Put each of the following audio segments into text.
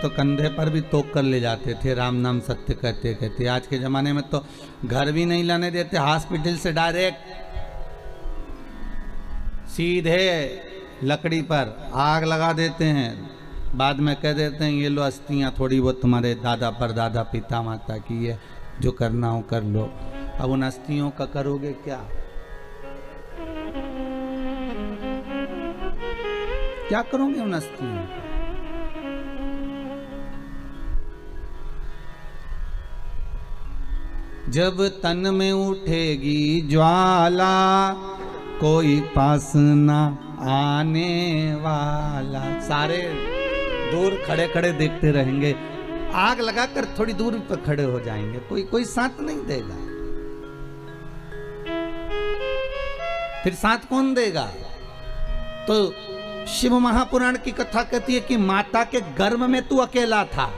तो कंधे पर भी तोक कर ले जाते थे, राम नाम सत्य कहते कहते। आज के ज़माने में तो घर भी नहीं लाने देते, हॉस्पिटल से डायरेक्ट सीधे लकड़ी पर आग लगा देते हैं, बाद में कह देते हैं ये लो अस्थियाँ थोड़ी बहुत तुम्हारे दादा परदादा पिता माता की है, जो करना हो कर लो। अब उन अस्थियों का करोगे क्या? क्या करोगे उन अस्थियों का? जब तन में उठेगी ज्वाला, कोई पास ना आने वाला। सारे दूर खड़े खड़े देखते रहेंगे, आग लगाकर थोड़ी दूर पर खड़े हो जाएंगे, कोई साथ नहीं देगा। फिर साथ कौन देगा? तो शिव महापुराण की कथा कहती है कि माता के गर्भ में तू अकेला था,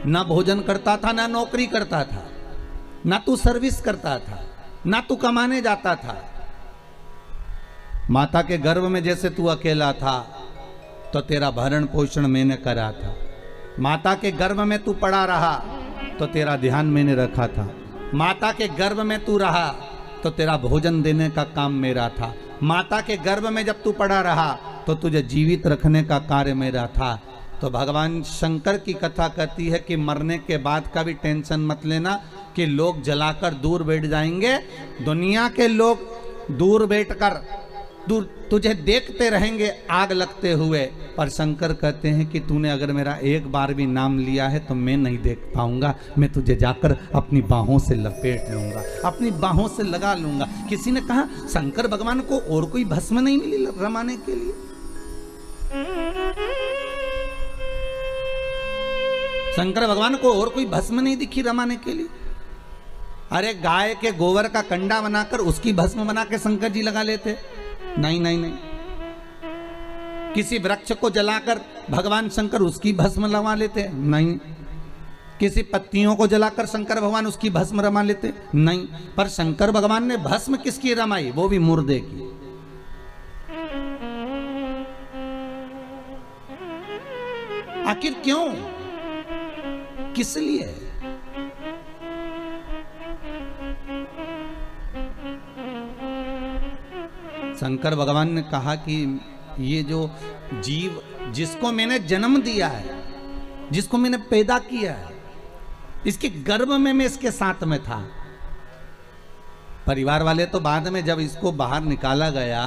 ना भोजन करता था, ना नौकरी करता था, ना तू सर्विस करता था, ना तू कमाने जाता था। माता के गर्भ में जैसे तू अकेला था तो तेरा भरण पोषण मैंने करा था। माता के गर्भ में तू पड़ा रहा तो तेरा ध्यान मैंने रखा था। माता के गर्भ में तू रहा तो तेरा भोजन देने का काम मेरा था। माता के गर्भ में जब तू पड़ा रहा तो तुझे जीवित रखने का कार्य मेरा था। तो भगवान शंकर की कथा कहती है कि मरने के बाद का भी टेंशन मत लेना कि लोग जलाकर दूर बैठ जाएंगे। दुनिया के लोग दूर बैठकर तुझे देखते रहेंगे आग लगते हुए, पर शंकर कहते हैं कि तूने अगर मेरा एक बार भी नाम लिया है तो मैं नहीं देख पाऊंगा, मैं तुझे जाकर अपनी बाहों से लपेट लूंगा, अपनी बाहों से लगा लूंगा। किसी ने कहा शंकर भगवान को और कोई भस्म नहीं मिली रमाने के लिए? शंकर भगवान को और कोई भस्म नहीं दिखी रमाने के लिए? अरे गाय के गोबर का कंडा बनाकर उसकी भस्म बना के शंकर जी लगा लेते। नहीं नहीं नहीं। किसी वृक्ष को जलाकर भगवान शंकर उसकी भस्म लगा लेते? नहीं। किसी पत्तियों को जलाकर शंकर भगवान उसकी भस्म रमा लेते? नहीं। पर शंकर भगवान ने भस्म किसकी रमाई? वो भी मुर्दे की। आखिर क्यों? किस लिए? शंकर भगवान ने कहा कि ये जो जीव जिसको मैंने जन्म दिया है, जिसको मैंने पैदा किया है, इसके गर्भ में मैं इसके साथ में था। परिवार वाले तो बाद में जब इसको बाहर निकाला गया,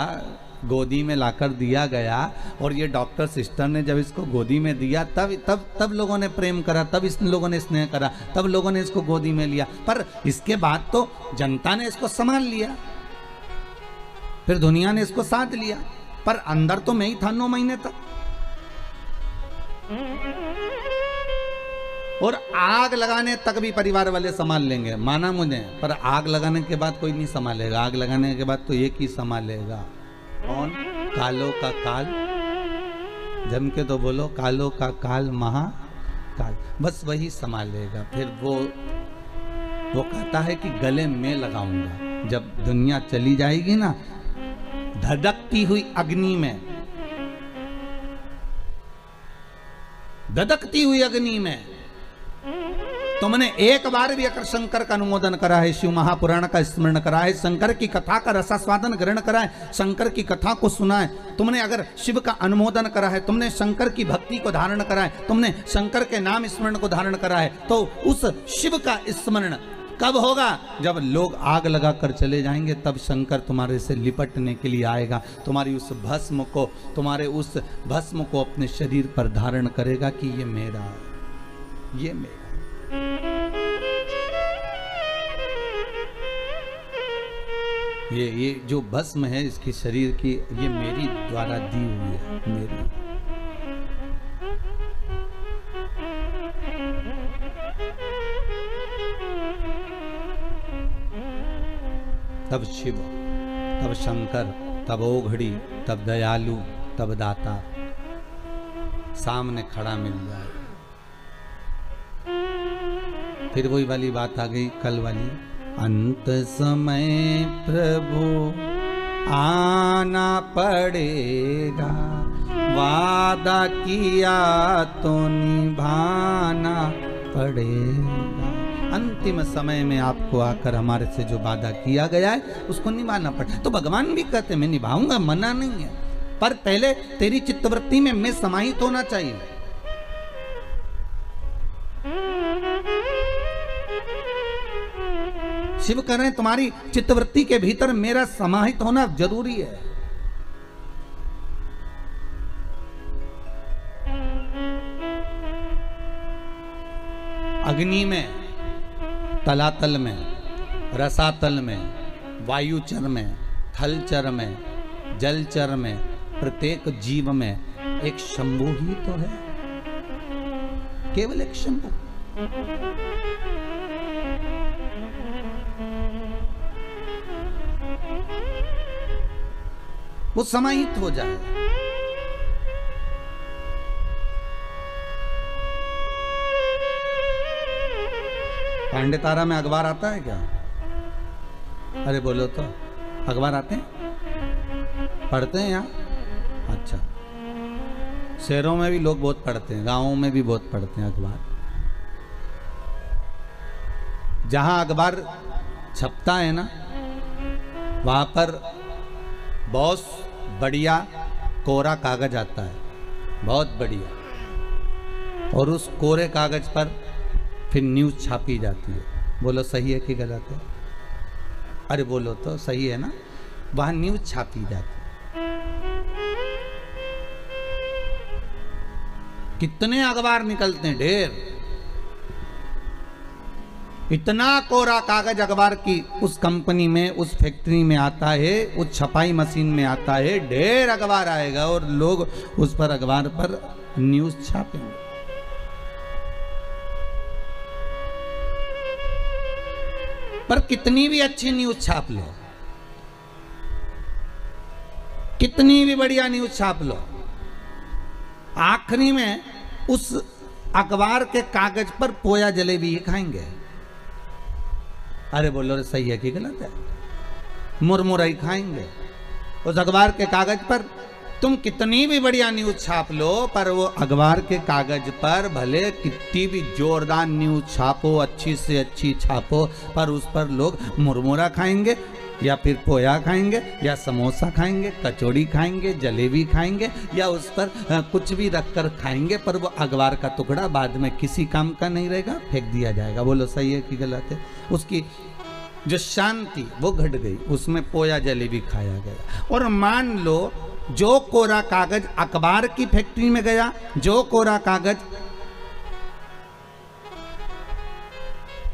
गोदी में लाकर दिया गया, और ये डॉक्टर सिस्टर ने जब इसको गोदी में दिया, तब लोगों ने प्रेम करा, तब इस लोगों ने स्नेह करा, तब लोगों ने इसको गोदी में लिया। पर इसके बाद तो जनता ने इसको संभाल लिया, फिर दुनिया ने इसको साथ लिया, पर अंदर तो मैं ही था 9 महीने तक। और आग लगाने तक भी परिवार वाले संभाल लेंगे, माना मुझे, पर आग लगाने के बाद कोई नहीं संभालेगा। आग लगाने के बाद तो एक ही संभालेगा। कौन? कालों का काल। जम के तो बोलो, कालों का काल महाकाल, बस वही संभालेगा। फिर वो कहता है कि गले में लगाऊंगा। जब दुनिया चली जाएगी ना, धधकती हुई अग्नि में, धधकती हुई अग्नि में तुमने एक बार भी अगर शंकर का अनुमोदन करा है, शिव महापुराण का स्मरण करा है, शंकर की कथा का रसास्वादन ग्रहण करा है, शंकर की कथा को सुना है, तुमने अगर शिव का अनुमोदन करा है, तुमने शंकर की भक्ति को धारण करा है, तुमने शंकर के नाम स्मरण को धारण करा है, तो उस शिव का स्मरण कब होगा? जब लोग आग लगाकर चले जाएंगे, तब शंकर तुम्हारे से लिपटने के लिए आएगा। तुम्हारी उस भस्म को, तुम्हारे उस भस्म को अपने शरीर पर धारण करेगा कि ये मेरा, ये मेरा। ये जो भस्म है इसकी शरीर की, ये मेरी द्वारा दी हुई है, मेरी। तब शिव, तब शंकर, तब ओघड़ी, तब दयालु, तब दाता सामने खड़ा मिल जाए। फिर वही वाली बात आ गई कल वाली, अंत समय प्रभु आना पड़ेगा, वादा किया तो निभाना पड़ेगा। अंतिम समय में आपको आकर हमारे से जो वादा किया गया है उसको निभाना पड़े। तो भगवान भी कहते मैं निभाऊंगा, मना नहीं है, पर पहले तेरी चित्तवृत्ति में मैं समाहित होना चाहिए। शिव कह रहे हैं तुम्हारी चित्तवृत्ति के भीतर मेरा समाहित होना जरूरी है। अग्नि में, तलातल में, रसातल में, वायुचर में, थलचर में, जलचर में, प्रत्येक जीव में एक शंभु ही तो है, केवल एक शंभु। वो समाहित हो जाए। पांडे तारा में अखबार आता है क्या? अरे बोलो तो, अखबार आते हैं, पढ़ते हैं यहाँ? अच्छा, शहरों में भी लोग बहुत पढ़ते हैं, गांवों में भी बहुत पढ़ते हैं अखबार। जहां अखबार छपता है ना, वहां पर बहुत बढ़िया कोरा कागज आता है, बहुत बढ़िया, और उस कोरे कागज पर फिर न्यूज़ छापी जाती है। बोलो सही है कि गलत है? अरे बोलो तो, सही है ना? वहां न्यूज़ छापी जाती है। कितने अखबार निकलते हैं, ढेर। इतना कोरा कागज अखबार की उस कंपनी में, उस फैक्ट्री में आता है, उस छपाई मशीन में आता है, ढेर अखबार आएगा और लोग उस पर अखबार पर न्यूज़ छापेंगे। पर कितनी भी अच्छी न्यूज़ छाप लो, कितनी भी बढ़िया न्यूज़ छाप लो, आखिरी में उस अखबार के कागज पर पोया जलेबी ही खाएंगे। अरे बोलो रे, सही है कि गलत है? मुरमुरा ही खाएंगे। उस अखबार के कागज पर तुम कितनी भी बढ़िया न्यूज़ छाप लो, पर वो अखबार के कागज पर भले कितनी भी जोरदार न्यूज़ छापो, अच्छी से अच्छी छापो, पर उस पर लोग मुरमुरा खाएंगे, या फिर पोया खाएंगे, या समोसा खाएंगे, कचौड़ी खाएंगे, जलेबी खाएंगे, या उस पर कुछ भी रखकर खाएंगे, पर वो अखबार का टुकड़ा बाद में किसी काम का नहीं रहेगा, फेंक दिया जाएगा। बोलो सही है कि गलत है? उसकी जो शांति वो घट गई, उसमें पोया जलेबी खाया गया। और मान लो जो कोरा कागज अखबार की फैक्ट्री में गया, जो कोरा कागज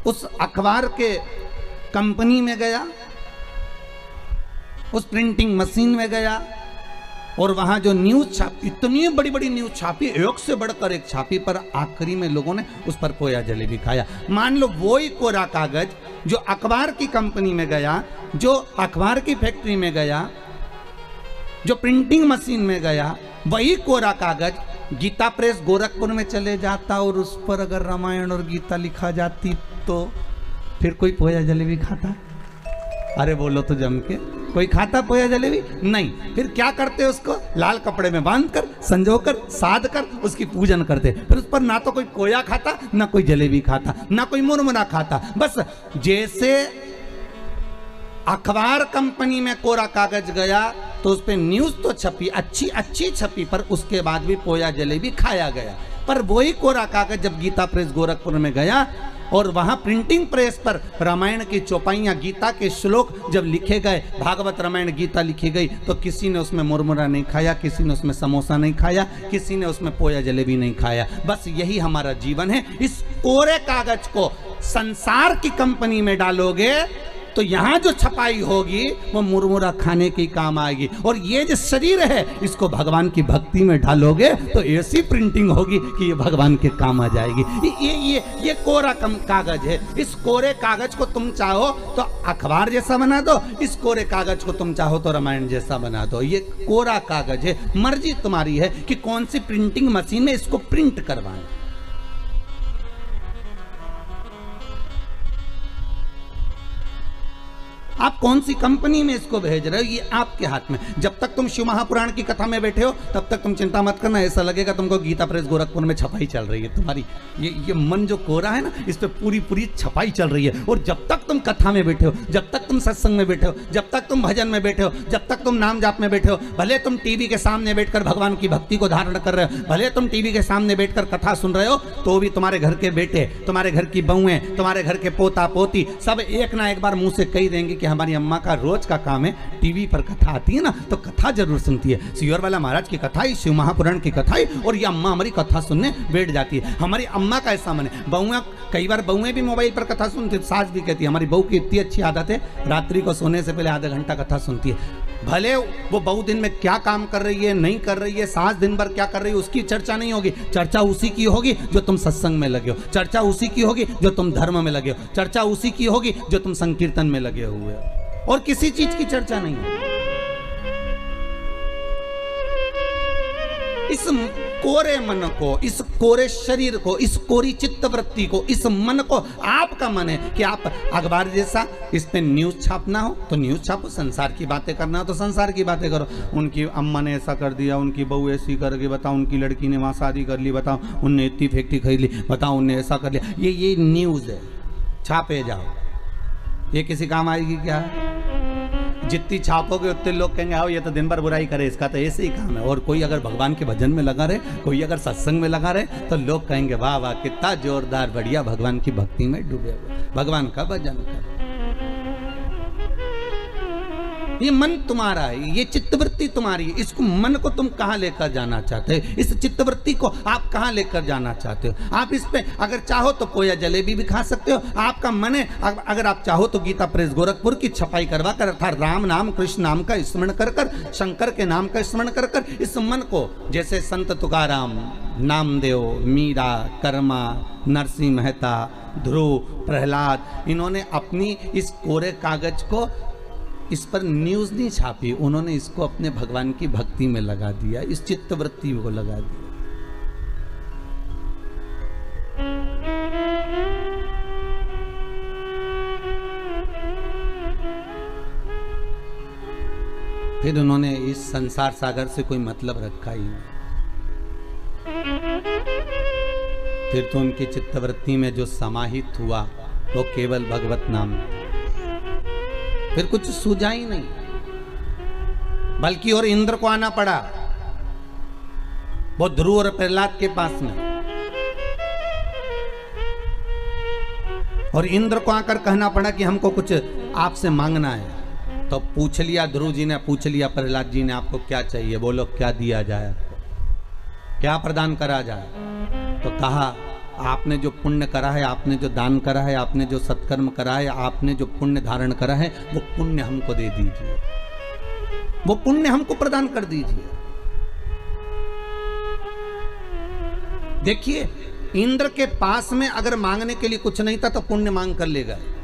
उस अखबार के कंपनी में गया, उस प्रिंटिंग मशीन में गया, और वहां जो न्यूज़ छापी, इतनी बड़ी बड़ी न्यूज़ छापी, एक से बढ़कर एक छापी, पर आखिरी में लोगों ने उस पर पोया जलेबी खाया। मान लो वही कोरा कागज जो अखबार की कंपनी में गया, जो अखबार की फैक्ट्री में गया, जो प्रिंटिंग मशीन में गया, वही कोरा कागज गीता प्रेस गोरखपुर में चले जाता और उस पर अगर रामायण और गीता लिखा जाती तो फिर कोई पोया जलेबी खाता? अरे बोलो तो जम के, कोई खाता पोया जलेबी? नहीं। फिर क्या करते उसको? लाल कपड़े में बांधकर, संजोकर, साध कर उसकी पूजन करते। फिर उस पर ना तो कोई पोया खाता, ना कोई जलेबी खाता, ना कोई मुरमुरा खाता। बस जैसे अखबार कंपनी में कोरा कागज गया तो उस पर न्यूज़ तो छपी, अच्छी अच्छी छपी, पर उसके बाद भी पोया जलेबी खाया गया। पर वही कोरा कागज जब गीता प्रेस गोरखपुर में गया और वहां प्रिंटिंग प्रेस पर रामायण की चौपाइयाँ, गीता के श्लोक जब लिखे गए, भागवत रामायण गीता लिखी गई, तो किसी ने उसमें मुरमुरा नहीं खाया, किसी ने उसमें समोसा नहीं खाया, किसी ने उसमें पोया जलेबी नहीं खाया। बस यही हमारा जीवन है। इस कोरे कागज को संसार की कंपनी में डालोगे तो यहाँ जो छपाई होगी वो मुरमुरा खाने के काम आएगी, और ये जो शरीर है इसको भगवान की भक्ति में डालोगे तो ऐसी प्रिंटिंग होगी कि ये भगवान के काम आ जाएगी। ये कोरा कागज है। इस कोरे कागज को तुम चाहो तो अखबार जैसा बना दो, इस कोरे कागज को तुम चाहो तो रामायण जैसा बना दो। ये कोरा कागज है, मर्जी तुम्हारी है कि कौन सी प्रिंटिंग मशीन में इसको प्रिंट करवाएं। आप कौन सी कंपनी में इसको भेज रहे हो, ये आपके हाथ में। जब तक तुम शिव महापुराण की कथा में बैठे हो तब तक तुम चिंता मत करना, ऐसा लगेगा तुमको गीता प्रेस गोरखपुर में छपाई चल रही है। तुम्हारी ये मन जो कोरा है ना, इस पे पूरी छपाई चल रही है। और जब तक तुम कथा में बैठे हो, जब तक तुम सत्संग में बैठे हो, जब तक तुम भजन में बैठे हो, जब तक तुम नाम जाप में बैठे हो, भले तुम टीवी के सामने बैठकर भगवान की भक्ति को धारण कर रहे हो, भले तुम टीवी के सामने बैठकर कथा सुन रहे हो, तो भी तुम्हारे घर के बेटे, तुम्हारे घर की बहुएं, तुम्हारे घर के पोता पोती सब एक ना एक बार मुंह से कही देंगे कि हमारी अम्मा का रोज का काम है टीवी पर कथा आती है ना तो कथा जरूर सुनती है। सियोर वाला महाराज की कथा ही, शिव महापुराण की कथा ही, और ये अम्मा हमारी कथा सुनने बैठ जाती है। हमारी अम्मा का ऐसा मन है। बहुएं, कई बार बहुएं भी मोबाइल पर कथा सुनती, सास भी कहती है हमारी बहू की इतनी अच्छी आदत है, रात्रि को सोने से पहले आधा घंटा कथा सुनती है। भले वो बहू दिन में क्या काम कर रही है, नहीं कर रही है, सास दिन भर क्या कर रही है, उसकी चर्चा नहीं होगी। चर्चा उसी की होगी जो तुम सत्संग में लगे हो, चर्चा उसी की होगी जो तुम धर्म में लगे हो, चर्चा उसी की होगी जो तुम संकीर्तन में लगे हुए हो, और किसी चीज की चर्चा नहीं है। इस कोरे मन को, इस कोरे शरीर को, इस कोरी चित्त वृत्ति को, इस मन को, आपका मन है कि आप अखबार जैसा इस पे न्यूज छापना हो तो न्यूज छापो, संसार की बातें करना हो तो संसार की बातें करो। उनकी अम्मा ने ऐसा कर दिया, उनकी बहू ऐसी करके, बताओ उनकी लड़की ने वहाँ शादी कर ली, बताओ उनने इतनी फैक्ट्री खरीद ली, बताओ उनने ऐसा कर लिया। ये न्यूज है, छापे जाओ। ये किसी काम आएगी क्या? जितनी छापोगे उतने लोग कहेंगे आओ ये तो दिन भर बुराई करे, इसका तो ऐसे ही काम है। और कोई अगर भगवान के भजन में लगा रहे, कोई अगर सत्संग में लगा रहे, तो लोग कहेंगे वाह वाह कितना जोरदार, बढ़िया, भगवान की भक्ति में डूबे हुए, भगवान का भजन कर। ये मन तुम्हारा है, ये चित्तवृत्ति तुम्हारी है। इसको मन को तुम कहाँ लेकर जाना चाहते हो? इस चित्तवृत्ति को आप कहाँ लेकर जाना चाहते हो? आप इस पे अगर चाहो तो पोया जलेबी भी खा सकते हो, आपका मन है। अगर आप चाहो तो गीता प्रेस गोरखपुर की छपाई करवा कर, अर्थात राम नाम कृष्ण नाम का स्मरण कर कर, शंकर के नाम का स्मरण कर कर, इस मन को जैसे संत तुकाराम, नामदेव, मीरा, कर्मा, नरसिंह मेहता, ध्रुव, प्रहलाद, इन्होंने अपनी इस कोरे कागज को, इस पर न्यूज नहीं छापी, उन्होंने इसको अपने भगवान की भक्ति में लगा दिया, इस चित्तवृत्ति को लगा दिया। फिर उन्होंने इस संसार सागर से कोई मतलब रखा ही नहीं। फिर तो उनकी चित्तवृत्ति में जो समाहित हुआ वो केवल भगवत नाम, फिर कुछ सूझा ही नहीं। बल्कि और इंद्र को आना पड़ा, वो ध्रुव और प्रहलाद के पास में, और इंद्र को आकर कहना पड़ा कि हमको कुछ आपसे मांगना है। तो पूछ लिया ध्रुव जी ने, पूछ लिया प्रहलाद जी ने, आपको क्या चाहिए, बोलो क्या दिया जाए, क्या प्रदान करा जाए। तो कहा आपने जो पुण्य करा है, आपने जो दान करा है, आपने जो सत्कर्म करा है, आपने जो पुण्य धारण करा है, वो पुण्य हमको दे दीजिए, वो पुण्य हमको प्रदान कर दीजिए। देखिए इंद्र के पास में अगर मांगने के लिए कुछ नहीं था तो पुण्य मांग कर ले गए।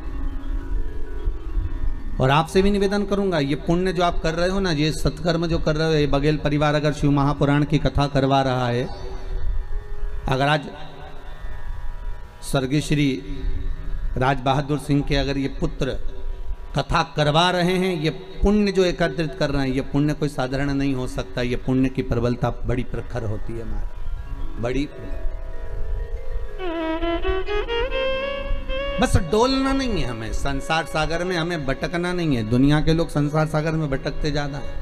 और आपसे भी निवेदन करूंगा, ये पुण्य जो आप कर रहे हो ना, ये सत्कर्म जो कर रहे हो, ये बघेल परिवार अगर शिव महापुराण की कथा करवा रहा है, अगर आज स्वर्गीय श्री राज बहादुर सिंह के अगर ये पुत्र कथा करवा रहे हैं, ये पुण्य जो एकत्रित कर रहे हैं, ये पुण्य कोई साधारण नहीं हो सकता। ये पुण्य की प्रबलता बड़ी प्रखर होती है हमारा, बड़ी। बस डोलना नहीं है हमें संसार सागर में, हमें भटकना नहीं है। दुनिया के लोग संसार सागर में भटकते ज्यादा है,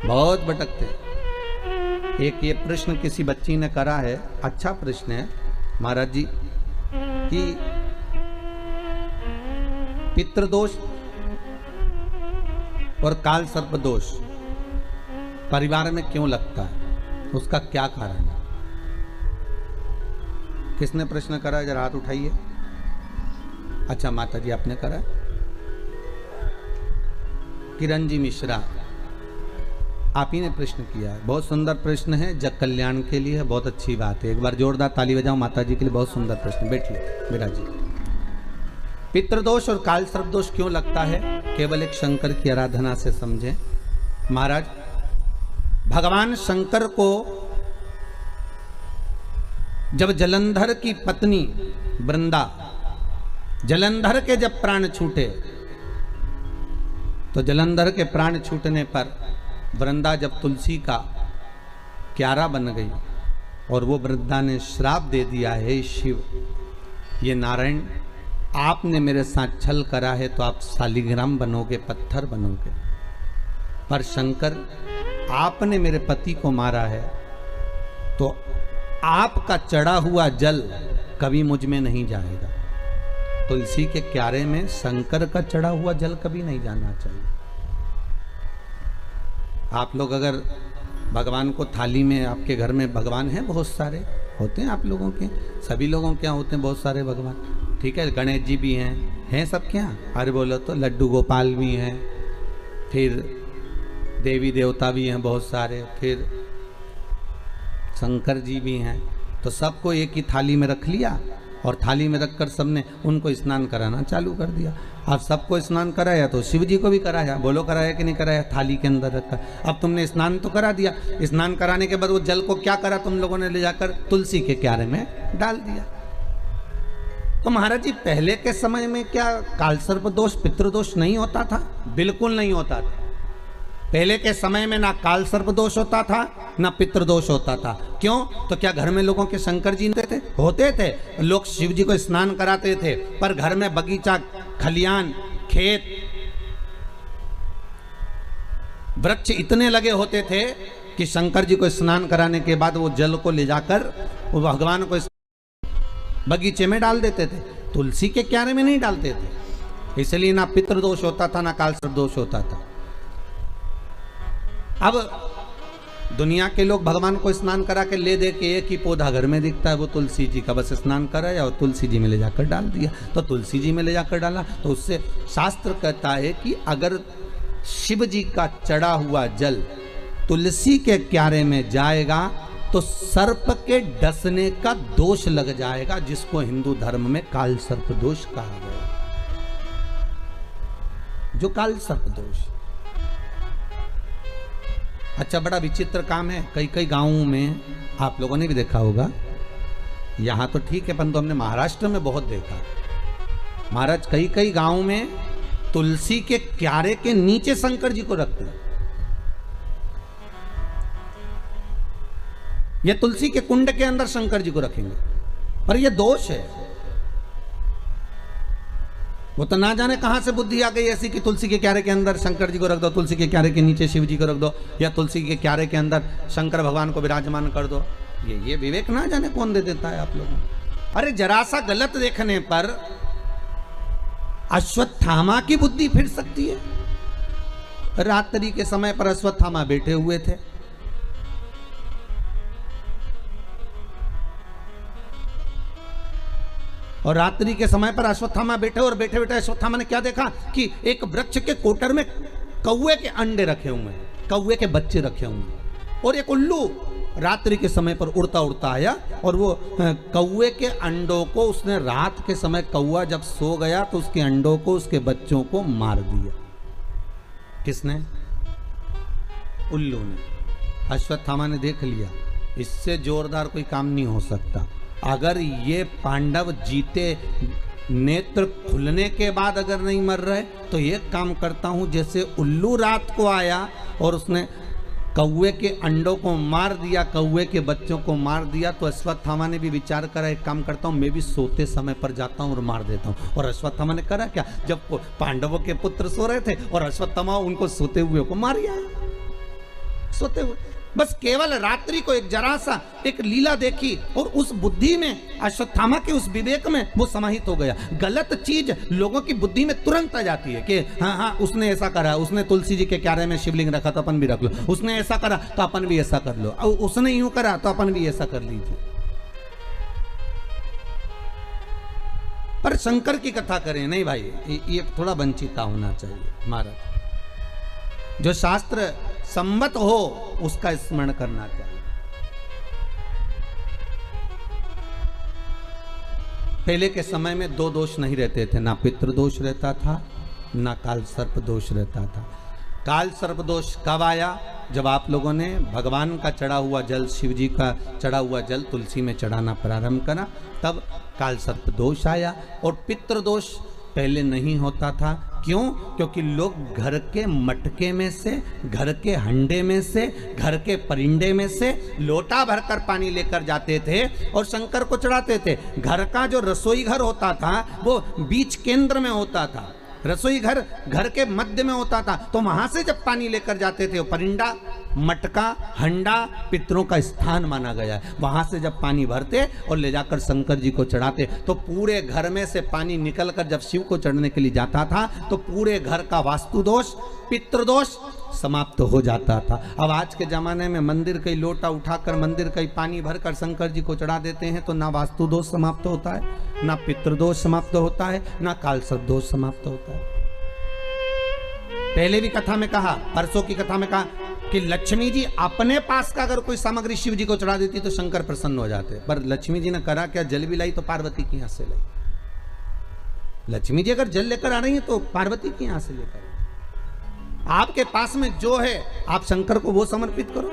बहुत भटकते हैं। एक ये प्रश्न किसी बच्ची ने करा है, अच्छा प्रश्न है महाराज जी, कि पितृदोष और काल सर्प दोष परिवार में क्यों लगता है, उसका क्या कारण है? किसने प्रश्न करा, जरा हाथ उठाइए। अच्छा माता जी आपने करा। किरण जी मिश्रा आप ही ने प्रश्न किया है, बहुत सुंदर प्रश्न है, जग कल्याण के लिए बहुत अच्छी बात है। एक बार जोरदार ताली बजाओ माता जी के लिए, बहुत सुंदर प्रश्न। बैठिए मेरा जी। पितृदोष और काल सर्प दोष क्यों लगता है, केवल एक शंकर की आराधना से समझें। महाराज भगवान शंकर को जब जलंधर की पत्नी वृंदा जलंधर के जब प्राण छूटे तो जलंधर के प्राण छूटने पर वृंदा जब तुलसी का क्यारा बन गई और वो वृंदा ने श्राप दे दिया, हे शिव, ये नारायण आपने मेरे साथ छल करा है तो आप शालिग्राम बनोगे, पत्थर बनोगे, पर शंकर आपने मेरे पति को मारा है तो आपका चढ़ा हुआ जल कभी मुझ में नहीं जाएगा। तुलसी के क्यारे में शंकर का चढ़ा हुआ जल कभी नहीं जाना चाहिए। आप लोग अगर भगवान को थाली में, आपके घर में भगवान हैं बहुत सारे, होते हैं आप लोगों के, सभी लोगों के यहाँ होते हैं बहुत सारे भगवान, ठीक है, गणेश जी भी हैं सब क्या, अरे बोलो तो लड्डू गोपाल भी हैं, फिर देवी देवता भी हैं बहुत सारे, फिर शंकर जी भी हैं, तो सबको एक ही थाली में रख लिया और थाली में रखकर सबने उनको स्नान कराना चालू कर दिया। अब सबको स्नान कराया तो शिव जी को भी कराया, बोलो कराया कि नहीं कराया, थाली के अंदर रखा। अब तुमने स्नान तो करा दिया, स्नान कराने के बाद वो जल को क्या करा तुम लोगों ने, ले जाकर तुलसी के क्यारे में डाल दिया। तो महाराज जी पहले के समय में क्या कालसर्प दोष, पितृदोष नहीं होता था? बिल्कुल नहीं होता था। पहले के समय में ना कालसर्प दोष होता था ना पितृदोष होता था। क्यों? तो क्या घर में लोगों के शंकर जी होते थे? लोग शिव जी को स्नान कराते थे, पर घर में बगीचा, खलियान, खेत, वृक्ष इतने लगे होते थे कि शंकर जी को स्नान कराने के बाद वो जल को ले जाकर वो भगवान को बगीचे में डाल देते थे, तुलसी के क्यारे में नहीं डालते थे। इसलिए ना पितृदोष होता था ना कालसर्प दोष होता था। अब दुनिया के लोग भगवान को स्नान करा के ले दे के एक ही पौधा घर में दिखता है, वो तुलसी जी का, बस स्नान कराया और तुलसी जी में ले जाकर डाल दिया। तो तुलसी जी में ले जाकर डाला तो उससे शास्त्र कहता है कि अगर शिव जी का चढ़ा हुआ जल तुलसी के क्यारे में जाएगा तो सर्प के डसने का दोष लग जाएगा, जिसको हिंदू धर्म में काल सर्प दोष कहा गया। जो काल सर्प दोष, अच्छा बड़ा विचित्र काम है। कई कई गांवों में आप लोगों ने भी देखा होगा, यहां तो ठीक है परंतु हमने महाराष्ट्र में बहुत देखा। महाराज कई कई गांवों में तुलसी के क्यारे के नीचे शंकर जी को रखते हैं। ये तुलसी के कुंड के अंदर शंकर जी को रखेंगे, पर यह दोष है। वो तो ना जाने कहां से बुद्धि आ गई ऐसी कि तुलसी के क्यारे के अंदर शंकर जी को रख दो, तुलसी के क्यारे के नीचे शिव जी को रख दो, या तुलसी के क्यारे के अंदर शंकर भगवान को विराजमान कर दो। ये विवेक ना जाने कौन दे देता है आप लोगों को। अरे जरा सा गलत देखने पर अश्वत्थामा की बुद्धि फिर सकती है। रात्रि के समय पर अश्वत्थामा बैठे हुए थे, और रात्रि के समय पर अश्वत्थामा बैठे, और बैठे बैठे अश्वत्थामा ने क्या देखा कि एक वृक्ष के कोटर में कौवे के अंडे रखे हुए हैं, कौवे के बच्चे रखे हुए हैं, और एक उल्लू रात्रि के समय पर उड़ता उड़ता आया और वो कौवे के अंडों को उसने, रात के समय कौवा जब सो गया तो उसके अंडों को, उसके बच्चों को मार दिया। किसने? उल्लू ने। अश्वत्थामा ने देख लिया इससे जोरदार कोई काम नहीं हो सकता। अगर ये पांडव जीते, नेत्र खुलने के बाद अगर नहीं मर रहे, तो ये काम करता हूं, जैसे उल्लू रात को आया और उसने कौवे के अंडों को मार दिया, कौवे के बच्चों को मार दिया, तो अश्वत्थामा ने भी विचार करा एक काम करता हूं, मैं भी सोते समय पर जाता हूं और मार देता हूं। और अश्वत्थामा ने करा क्या, जब पांडवों के पुत्र सो रहे थे और अश्वत्थामा उनको सोते हुए को मार आया, सोते हुए। बस केवल रात्रि को एक जरा सा एक लीला देखी और उस बुद्धि में, अश्वत्थामा के उस विवेक में वो समाहित हो गया। गलत चीज लोगों की बुद्धि में तुरंत आ जाती है कि हाँ हाँ उसने ऐसा करा, उसने तुलसी जी के क्यारे में शिवलिंग रखा तो अपन भी रख लो, उसने ऐसा करा तो अपन भी ऐसा कर लो, और उसने यूं करा तो अपन भी ऐसा कर लीजिए। पर शंकर की कथा करें नहीं भाई, ये थोड़ा वंचिता होना चाहिए। महाराज जो शास्त्र सम्मत हो उसका स्मरण करना चाहिए। पहले के समय में दो दोष नहीं रहते थे, ना पितृदोष रहता था ना काल सर्प दोष रहता था। काल सर्प दोष कब आया? जब आप लोगों ने भगवान का चढ़ा हुआ जल, शिव जी का चढ़ा हुआ जल तुलसी में चढ़ाना प्रारंभ करा, तब काल सर्प दोष आया। और पितृदोष पहले नहीं होता था। क्यों? क्योंकि लोग घर के मटके में से, घर के हंडे में से, घर के परिंडे में से लोटा भरकर पानी लेकर जाते थे और शंकर को चढ़ाते थे। घर का जो रसोई घर होता था वो बीच केंद्र में होता था, रसोई घर घर के मध्य में होता था। तो वहां से जब पानी लेकर जाते थे, परिंडा, मटका, हंडा पितरों का स्थान माना गया है। वहां से जब पानी भरते और ले जाकर शंकर जी को चढ़ाते, तो पूरे घर में से पानी निकलकर जब शिव को चढ़ने के लिए जाता था तो पूरे घर का वास्तु दोष, पितृदोष समाप्त हो जाता था। अब आज के जमाने में मंदिर का लोटा उठाकर, मंदिर का पानी भरकर शंकर जी को चढ़ा देते हैं, तो ना वास्तु दोष समाप्त होता है, ना पितृदोष समाप्त होता है, ना कालसर्प दोष समाप्त होता है। पहले भी कथा में कहा, परसों की कथा में कहा कि लक्ष्मी जी अपने पास का अगर कोई सामग्री शिव जी को चढ़ा देती तो शंकर प्रसन्न हो जाते। पर लक्ष्मी जी ने करा क्या? जल भी लाई तो पार्वती की यहां से लाई। लक्ष्मी जी अगर जल लेकर आ रही है तो पार्वती की यहां से लेकर। आपके पास में जो है आप शंकर को वो समर्पित करो।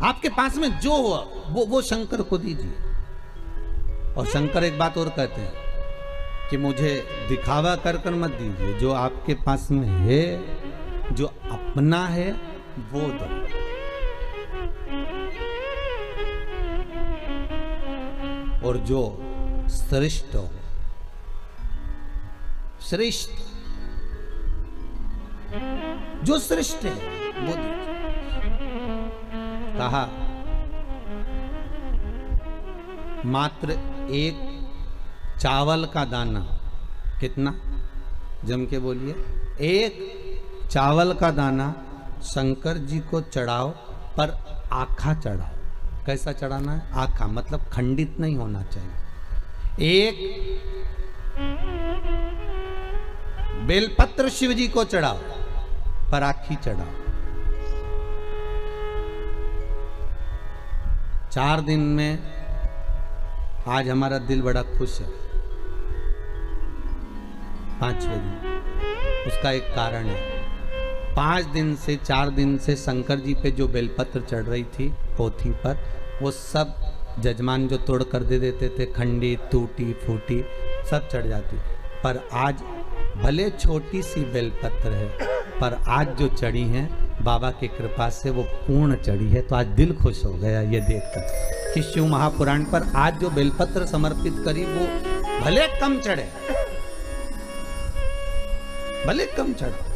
आपके पास में जो हो वो शंकर को दीजिए। और शंकर एक बात और कहते हैं कि मुझे दिखावा कर कर मत दीजिए, जो आपके पास में है, जो अपना है वो दो। और जो श्रेष्ठ हो, श्रेष्ठ, जो श्रेष्ठ है वो दीजिए। कहा मात्र एक चावल का दाना, कितना? जम के बोलिए। एक चावल का दाना शंकर जी को चढ़ाओ, पर आखा चढ़ाओ। कैसा चढ़ाना है? आखा, मतलब खंडित नहीं होना चाहिए। एक बेलपत्र शिव जी को चढ़ाओ, पर आखी चढ़ाओ। 4 दिन में आज हमारा दिल बड़ा खुश है। 5वें दिन उसका एक कारण है। 5 दिन से 4 दिन से शंकर जी पे जो बेलपत्र चढ़ रही थी पोथी पर, वो सब जजमान जो तोड़ कर दे देते थे, खंडी, टूटी फूटी सब चढ़ जाती। पर आज भले छोटी सी बेलपत्र है, पर आज जो चढ़ी है बाबा की कृपा से वो पूर्ण चढ़ी है। तो आज दिल खुश हो गया ये देखकर कि शिव महापुराण पर आज जो बेलपत्र समर्पित करी वो भले कम चढ़े, भले कम चढ़ा।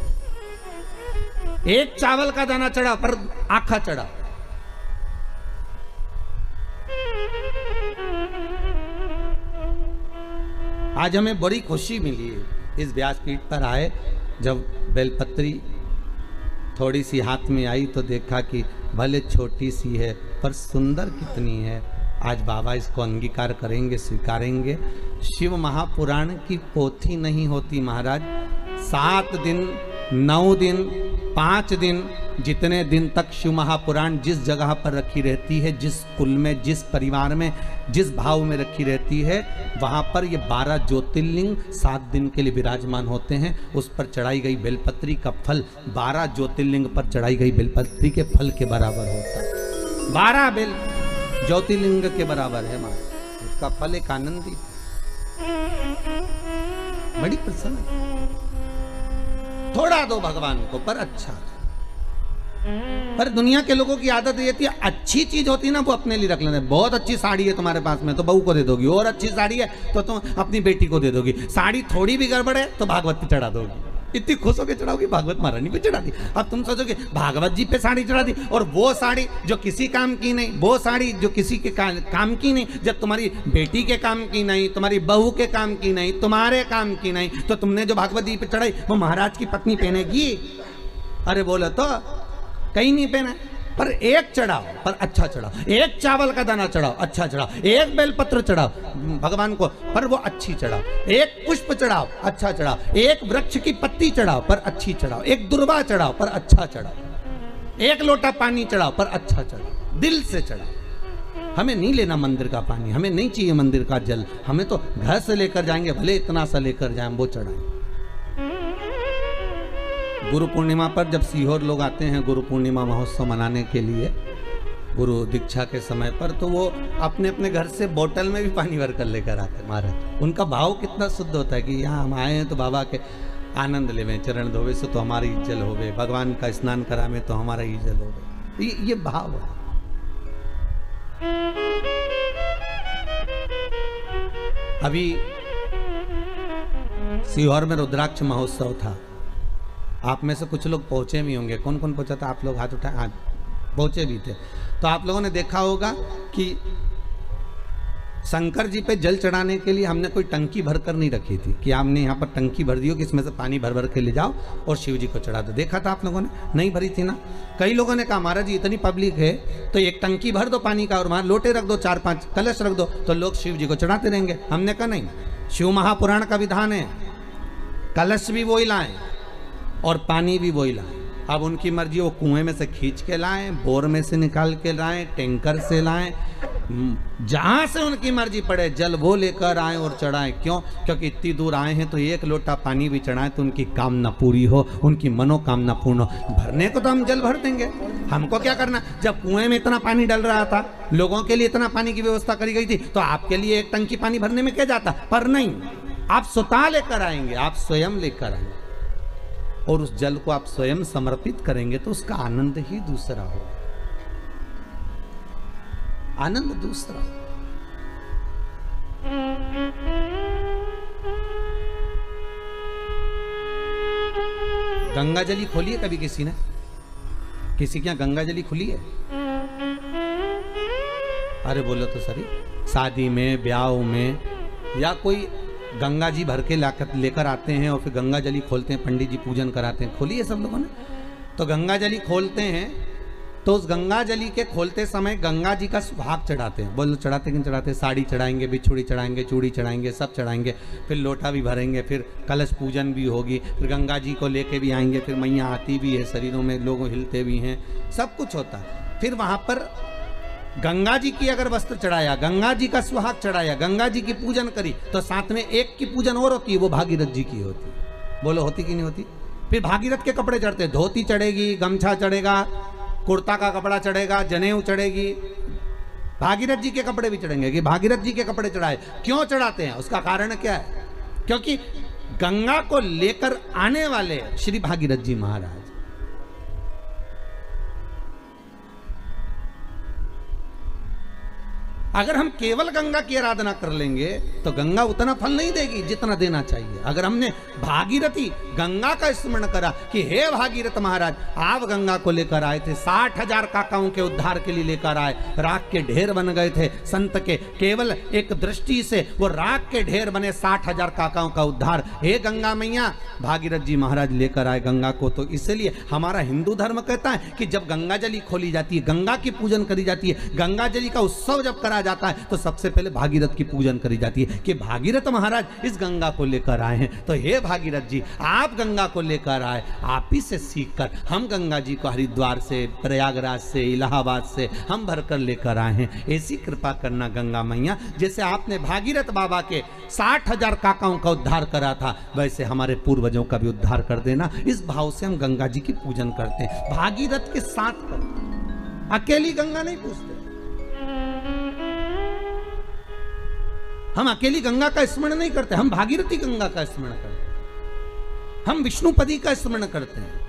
एक चावल का दाना चढ़ा पर आखा चढ़ा। आज हमें बड़ी खुशी मिली है इस व्यासपीठ पर आए। जब बेलपत्री थोड़ी सी हाथ में आई तो देखा कि भले छोटी सी है पर सुंदर कितनी है। आज बाबा इसको अंगीकार करेंगे, स्वीकारेंगे। शिव महापुराण की पोथी नहीं होती महाराज। 7 दिन, 9 दिन, 5 दिन, जितने दिन तक शिव महापुराण जिस जगह पर रखी रहती है, जिस कुल में, जिस परिवार में, जिस भाव में रखी रहती है, वहाँ पर ये 12 ज्योतिर्लिंग 7 दिन के लिए विराजमान होते हैं। उस पर चढ़ाई गई बेलपत्री का फल 12 ज्योतिर्लिंग पर चढ़ाई गई बेलपत्री के फल के बराबर होता है। 12 बेल ज्योतिर्लिंग के बराबर है माँ। उसका फल एक आनंदी, बड़ी प्रसन्न। थोड़ा दो भगवान को, पर अच्छा। पर दुनिया के लोगों की आदत ये थी, अच्छी चीज होती ना वो अपने लिए रख लेते। बहुत अच्छी साड़ी है तुम्हारे पास में तो बहू को दे दोगी, और अच्छी साड़ी है तो तुम अपनी बेटी को दे दोगी। साड़ी थोड़ी भी गड़बड़ है तो भागवत पे चढ़ा दोगी। इतनी खुश होकर चढ़ाओगी, भागवत महारानी पे चढ़ा दी। अब तुम सोचोगे भागवत जी पे साड़ी चढ़ा दी, और वो साड़ी जो किसी काम की नहीं, वो साड़ी जो किसी के काम की नहीं, जब तुम्हारी बेटी के काम की नहीं, तुम्हारी बहू के काम की नहीं, तुम्हारे काम की नहीं, तो तुमने जो भागवत जी पे चढ़ाई वो महाराज की पत्नी पहनेगी? अरे बोले तो कहीं नहीं पहना। पर एक चढ़ाओ, पर अच्छा चढ़ाओ। एक चावल का दाना चढ़ाओ, अच्छा चढ़ाओ। एक बेलपत्र चढ़ाओ भगवान को, पर वो अच्छी चढ़ाओ। एक पुष्प चढ़ाओ, अच्छा चढ़ाओ। एक वृक्ष की पत्ती चढ़ाओ, पर अच्छी चढ़ाओ। एक दुर्वा चढ़ाओ, पर अच्छा चढ़ाओ। एक लोटा पानी चढ़ाओ, पर अच्छा चढ़ाओ। दिल से चढ़ाओ। हमें नहीं लेना मंदिर का पानी, हमें नहीं चाहिए मंदिर का जल, हमें तो घर से लेकर जाएंगे, भले इतना सा लेकर जाएं, वो चढ़ाएं। गुरु पूर्णिमा पर जब सीहोर लोग आते हैं गुरु पूर्णिमा महोत्सव मनाने के लिए गुरु दीक्षा के समय पर, तो वो अपने अपने घर से बोतल में भी पानी भर कर लेकर आते हैं महाराज। उनका भाव कितना शुद्ध होता है कि यहाँ हम आए हैं तो बाबा के आनंद लेवे, चरण धोवे से तो हमारी इज्जत होवे, भगवान का स्नान करावे तो हमारा इज्जत होवे। ये भाव है। अभी सीहोर में रुद्राक्ष महोत्सव था, आप में से कुछ लोग पहुंचे भी होंगे। कौन कौन पहुंचा था? आप लोग हाथ उठाए। हाँ, पहुंचे भी थे। तो आप लोगों ने देखा होगा कि शंकर जी पे जल चढ़ाने के लिए हमने कोई टंकी भर कर नहीं रखी थी कि आपने यहाँ पर टंकी भर दी हो कि इसमें से पानी भर भर के ले जाओ और शिव जी को चढ़ा दो। देखा था आप लोगों ने? नहीं भरी थी ना। कई लोगों ने कहा महाराज जी इतनी पब्लिक है तो एक टंकी भर दो पानी का और वहाँ लोटे रख दो, 4-5 कलश रख दो तो लोग शिव जी को चढ़ाते रहेंगे। हमने कहा नहीं, शिव महापुराण का विधान है कलश भी वही लाएं और पानी भी वही लाएं। अब उनकी मर्जी, वो कुएं में से खींच के लाएं, बोर में से निकाल के लाएं, टैंकर से लाएं, जहां से उनकी मर्जी पड़े जल वो लेकर आए और चढ़ाएं। क्यों? क्योंकि इतनी दूर आए हैं तो एक लोटा पानी भी चढ़ाएं तो उनकी कामना पूरी हो, उनकी मनोकामना पूर्ण हो। भरने को तो हम जल भर देंगे, हमको क्या करना। जब कुएं में इतना पानी डल रहा था, लोगों के लिए इतना पानी की व्यवस्था करी गई थी, तो आपके लिए एक टंकी पानी भरने में क्या जाता। पर नहीं, आप स्वतः लेकर आएंगे, आप स्वयं लेकर आएंगे और उस जल को आप स्वयं समर्पित करेंगे तो उसका आनंद ही दूसरा हो, आनंद दूसरा हो। गंगा जली खोली है कभी किसी ने? किसी के यहाँ गंगा जली खुली है? अरे बोलो तो सही। शादी में, ब्याह में या कोई गंगा जी भर के लेकर आते हैं और फिर गंगा जली खोलते हैं, पंडित जी पूजन कराते हैं। खोली है सब लोगों ने? तो गंगा जली खोलते हैं तो उस गंगा जली के खोलते समय गंगा जी का सुहाग चढ़ाते हैं। बोलो चढ़ाते कि नहीं चढ़ाते? साड़ी चढ़ाएंगे, बिछुड़ी चढ़ाएंगे, चूड़ी चढ़ाएंगे, सब चढ़ाएंगे, फिर लोटा भी भरेंगे, फिर कलश पूजन भी होगी, फिर गंगा जी को लेके भी आएंगे, फिर मैया आती भी है, शरीरों में लोग हिलते भी हैं, सब कुछ होता है। फिर वहाँ पर गंगा जी की अगर वस्त्र चढ़ाया, गंगा जी का सुहाग चढ़ाया, गंगा जी की पूजन करी तो साथ में एक की पूजन और होती है, वो भागीरथ जी की होती। बोलो होती कि नहीं होती? फिर भागीरथ के कपड़े चढ़ते, धोती चढ़ेगी, गमछा चढ़ेगा, कुर्ता का कपड़ा चढ़ेगा, जनेऊ चढ़ेगी, भागीरथ जी के कपड़े भी चढ़ेंगे कि भागीरथ जी के कपड़े चढ़ाए। क्यों चढ़ाते हैं? उसका कारण क्या है? क्योंकि गंगा को लेकर आने वाले श्री भागीरथ जी महाराज। अगर हम केवल गंगा की आराधना कर लेंगे तो गंगा उतना फल नहीं देगी जितना देना चाहिए। अगर हमने भागीरथी गंगा का स्मरण करा कि हे भागीरथ महाराज आप गंगा को लेकर आए थे, 60,000 काकाओं के उद्धार के लिए लेकर आए, राख के ढेर बन गए थे संत के, केवल एक दृष्टि से वो राख के ढेर बने, 60,000 काकाओं का उद्धार। हे गंगा मैया, भागीरथ जी महाराज लेकर आए गंगा को। तो इसलिए हमारा हिंदू धर्म कहता है कि जब गंगा जली खोली जाती है, गंगा की पूजन करी जाती है, गंगा जली का उत्सव जब करा जाता है तो सबसे पहले भागीरथ की पूजन करी जाती है कि भागीरथ महाराज इस गंगा को लेकर आए हैं। तो हे भागीरथ जी आप गंगा को लेकर आए, आप ही से सीखकर हम गंगा जी को हरिद्वार से, प्रयागराज से, इलाहाबाद से हम भरकर लेकर आए हैं। ऐसी कृपा करना गंगा मैया, जैसे आपने भागीरथ बाबा के 60,000 काकाओं का उद्धार करा था, वैसे हमारे पूर्वजों का भी उद्धार कर देना। इस भाव से हम गंगा जी की पूजन करते हैं, भागीरथ के साथ करते हैं, अकेली गंगा नहीं पूजते। हम अकेली गंगा का स्मरण नहीं करते, हम भागीरथी गंगा का स्मरण करते हैं, हम विष्णुपदी का स्मरण करते हैं।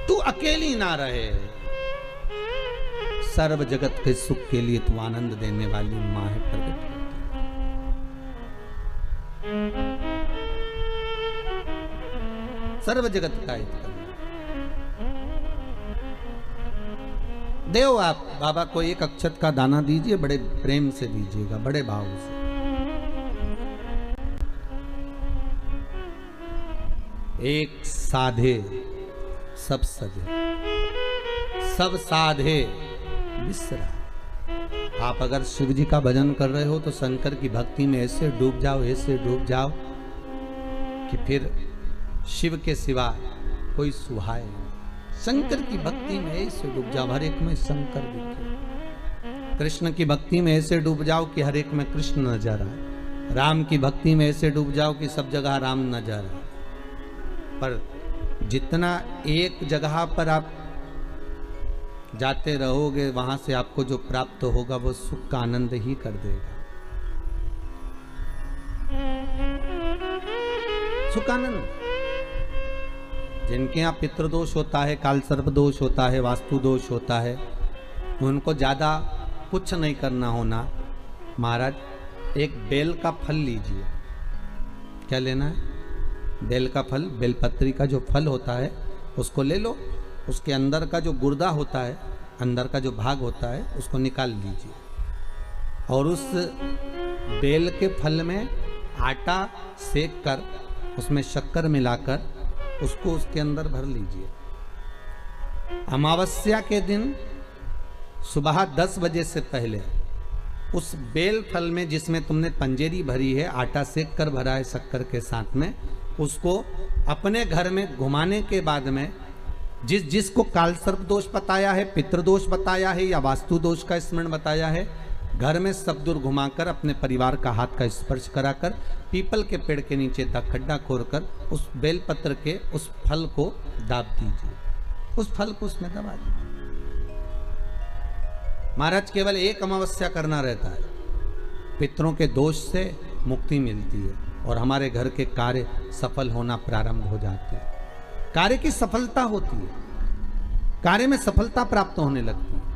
तू अकेली ना रहे, सर्व जगत के सुख के लिए तू आनंद देने वाली मां है प्रकट। सर्व जगत का हित देव। आप बाबा को एक अक्षत का दाना दीजिए, बड़े प्रेम से दीजिएगा, बड़े भाव से। एक साधे सब सजे, सब साधे विसरा। आप अगर शिव जी का भजन कर रहे हो तो शंकर की भक्ति में ऐसे डूब जाओ, ऐसे डूब जाओ कि फिर शिव के सिवा कोई सुहाए। शंकर की भक्ति में ऐसे डूब जाओ, हर एक में शंकर दिखे। कृष्ण की भक्ति में ऐसे डूब जाओ कि हर एक में कृष्ण नजर आए। राम की भक्ति में ऐसे डूब जाओ कि सब जगह राम नजर आए। पर जितना एक जगह पर आप जाते रहोगे वहां से आपको जो प्राप्त होगा वो सुख का आनंद ही कर देगा। सुख आनंद। जिनके यहाँ पितृदोष होता है, काल सर्प दोष होता है, वास्तु दोष होता है, उनको ज्यादा कुछ नहीं करना होना। महाराज एक बेल का फल लीजिए। क्या लेना है? बेल का फल, बेलपत्री का जो फल होता है उसको ले लो। उसके अंदर का जो गुर्दा होता है, अंदर का जो भाग होता है, उसको निकाल लीजिए और उस बेल के फल में आटा सेक कर उसमें शक्कर मिलाकर उसको उसके अंदर भर लीजिए। अमावस्या के दिन सुबह 10 बजे से पहले उस बेल फल में जिसमें तुमने पंजेरी भरी है, आटा सेक कर भरा है शक्कर के साथ में, उसको अपने घर में घुमाने के बाद में जिसको काल सर्प दोष बताया है, पितृदोष बताया है या वास्तु दोष का स्मरण बताया है, घर में सब दूर घुमाकर अपने परिवार का हाथ का स्पर्श कराकर पीपल के पेड़ के नीचे खड्डा खोदकर उस बेलपत्र के उस फल को दाब दीजिए। उस फल को उसमें दबा दीजिए। महाराज केवल एक अमावस्या करना रहता है, पितरों के दोष से मुक्ति मिलती है और हमारे घर के कार्य सफल होना प्रारंभ हो जाते हैं। कार्य की सफलता होती है, कार्य में सफलता प्राप्त होने लगती है।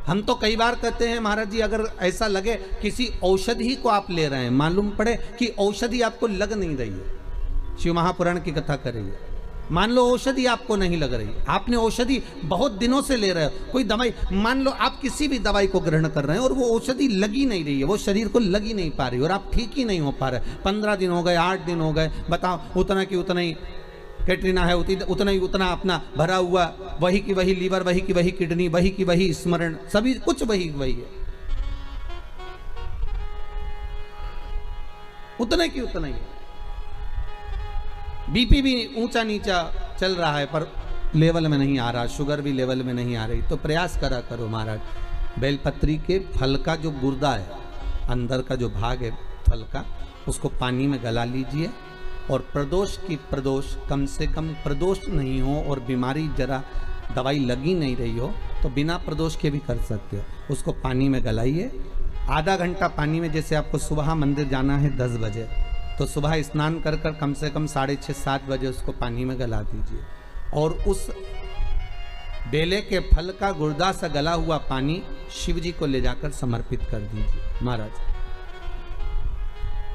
हम तो कई बार कहते हैं महाराज जी, अगर ऐसा लगे किसी औषधि को आप ले रहे हैं, मालूम पड़े कि औषधि आपको लग नहीं रही है, शिव महापुराण की कथा कर रही है, मान लो औषधि आपको नहीं लग रही, आपने औषधि बहुत दिनों से ले रहे हो, कोई दवाई, मान लो आप किसी भी दवाई को ग्रहण कर रहे हैं और वो औषधि लगी नहीं रही है, वो शरीर को लगी नहीं पा रही और आप ठीक ही नहीं हो पा रहे। 15 दिन हो गए, 8 दिन हो गए, बताओ, उतना की उतना ही कैटरीना है, उतना ही उतना अपना भरा हुआ, वही की वही लीवर, वही की वही किडनी, वही की वही स्मरण, सभी कुछ वही वही है, उतने की उतना ही। बीपी भी ऊंचा नीचा चल रहा है पर लेवल में नहीं आ रहा, शुगर भी लेवल में नहीं आ रही, तो प्रयास करा करो महाराज, बेलपत्री के फल का जो गुर्दा है, अंदर का जो भाग है फल का, उसको पानी में गला लीजिए और प्रदोष कम से कम प्रदोष नहीं हो और बीमारी जरा दवाई लगी नहीं रही हो तो बिना प्रदोष के भी कर सकते हो। उसको पानी में गलाइए, आधा घंटा पानी में, जैसे आपको सुबह मंदिर जाना है 10 बजे, तो सुबह स्नान कर कर कम से कम 6:30-7 बजे उसको पानी में गला दीजिए और उस बेले के फल का गुर्दा सा गला हुआ पानी शिव जी को ले जाकर समर्पित कर दीजिए। महाराज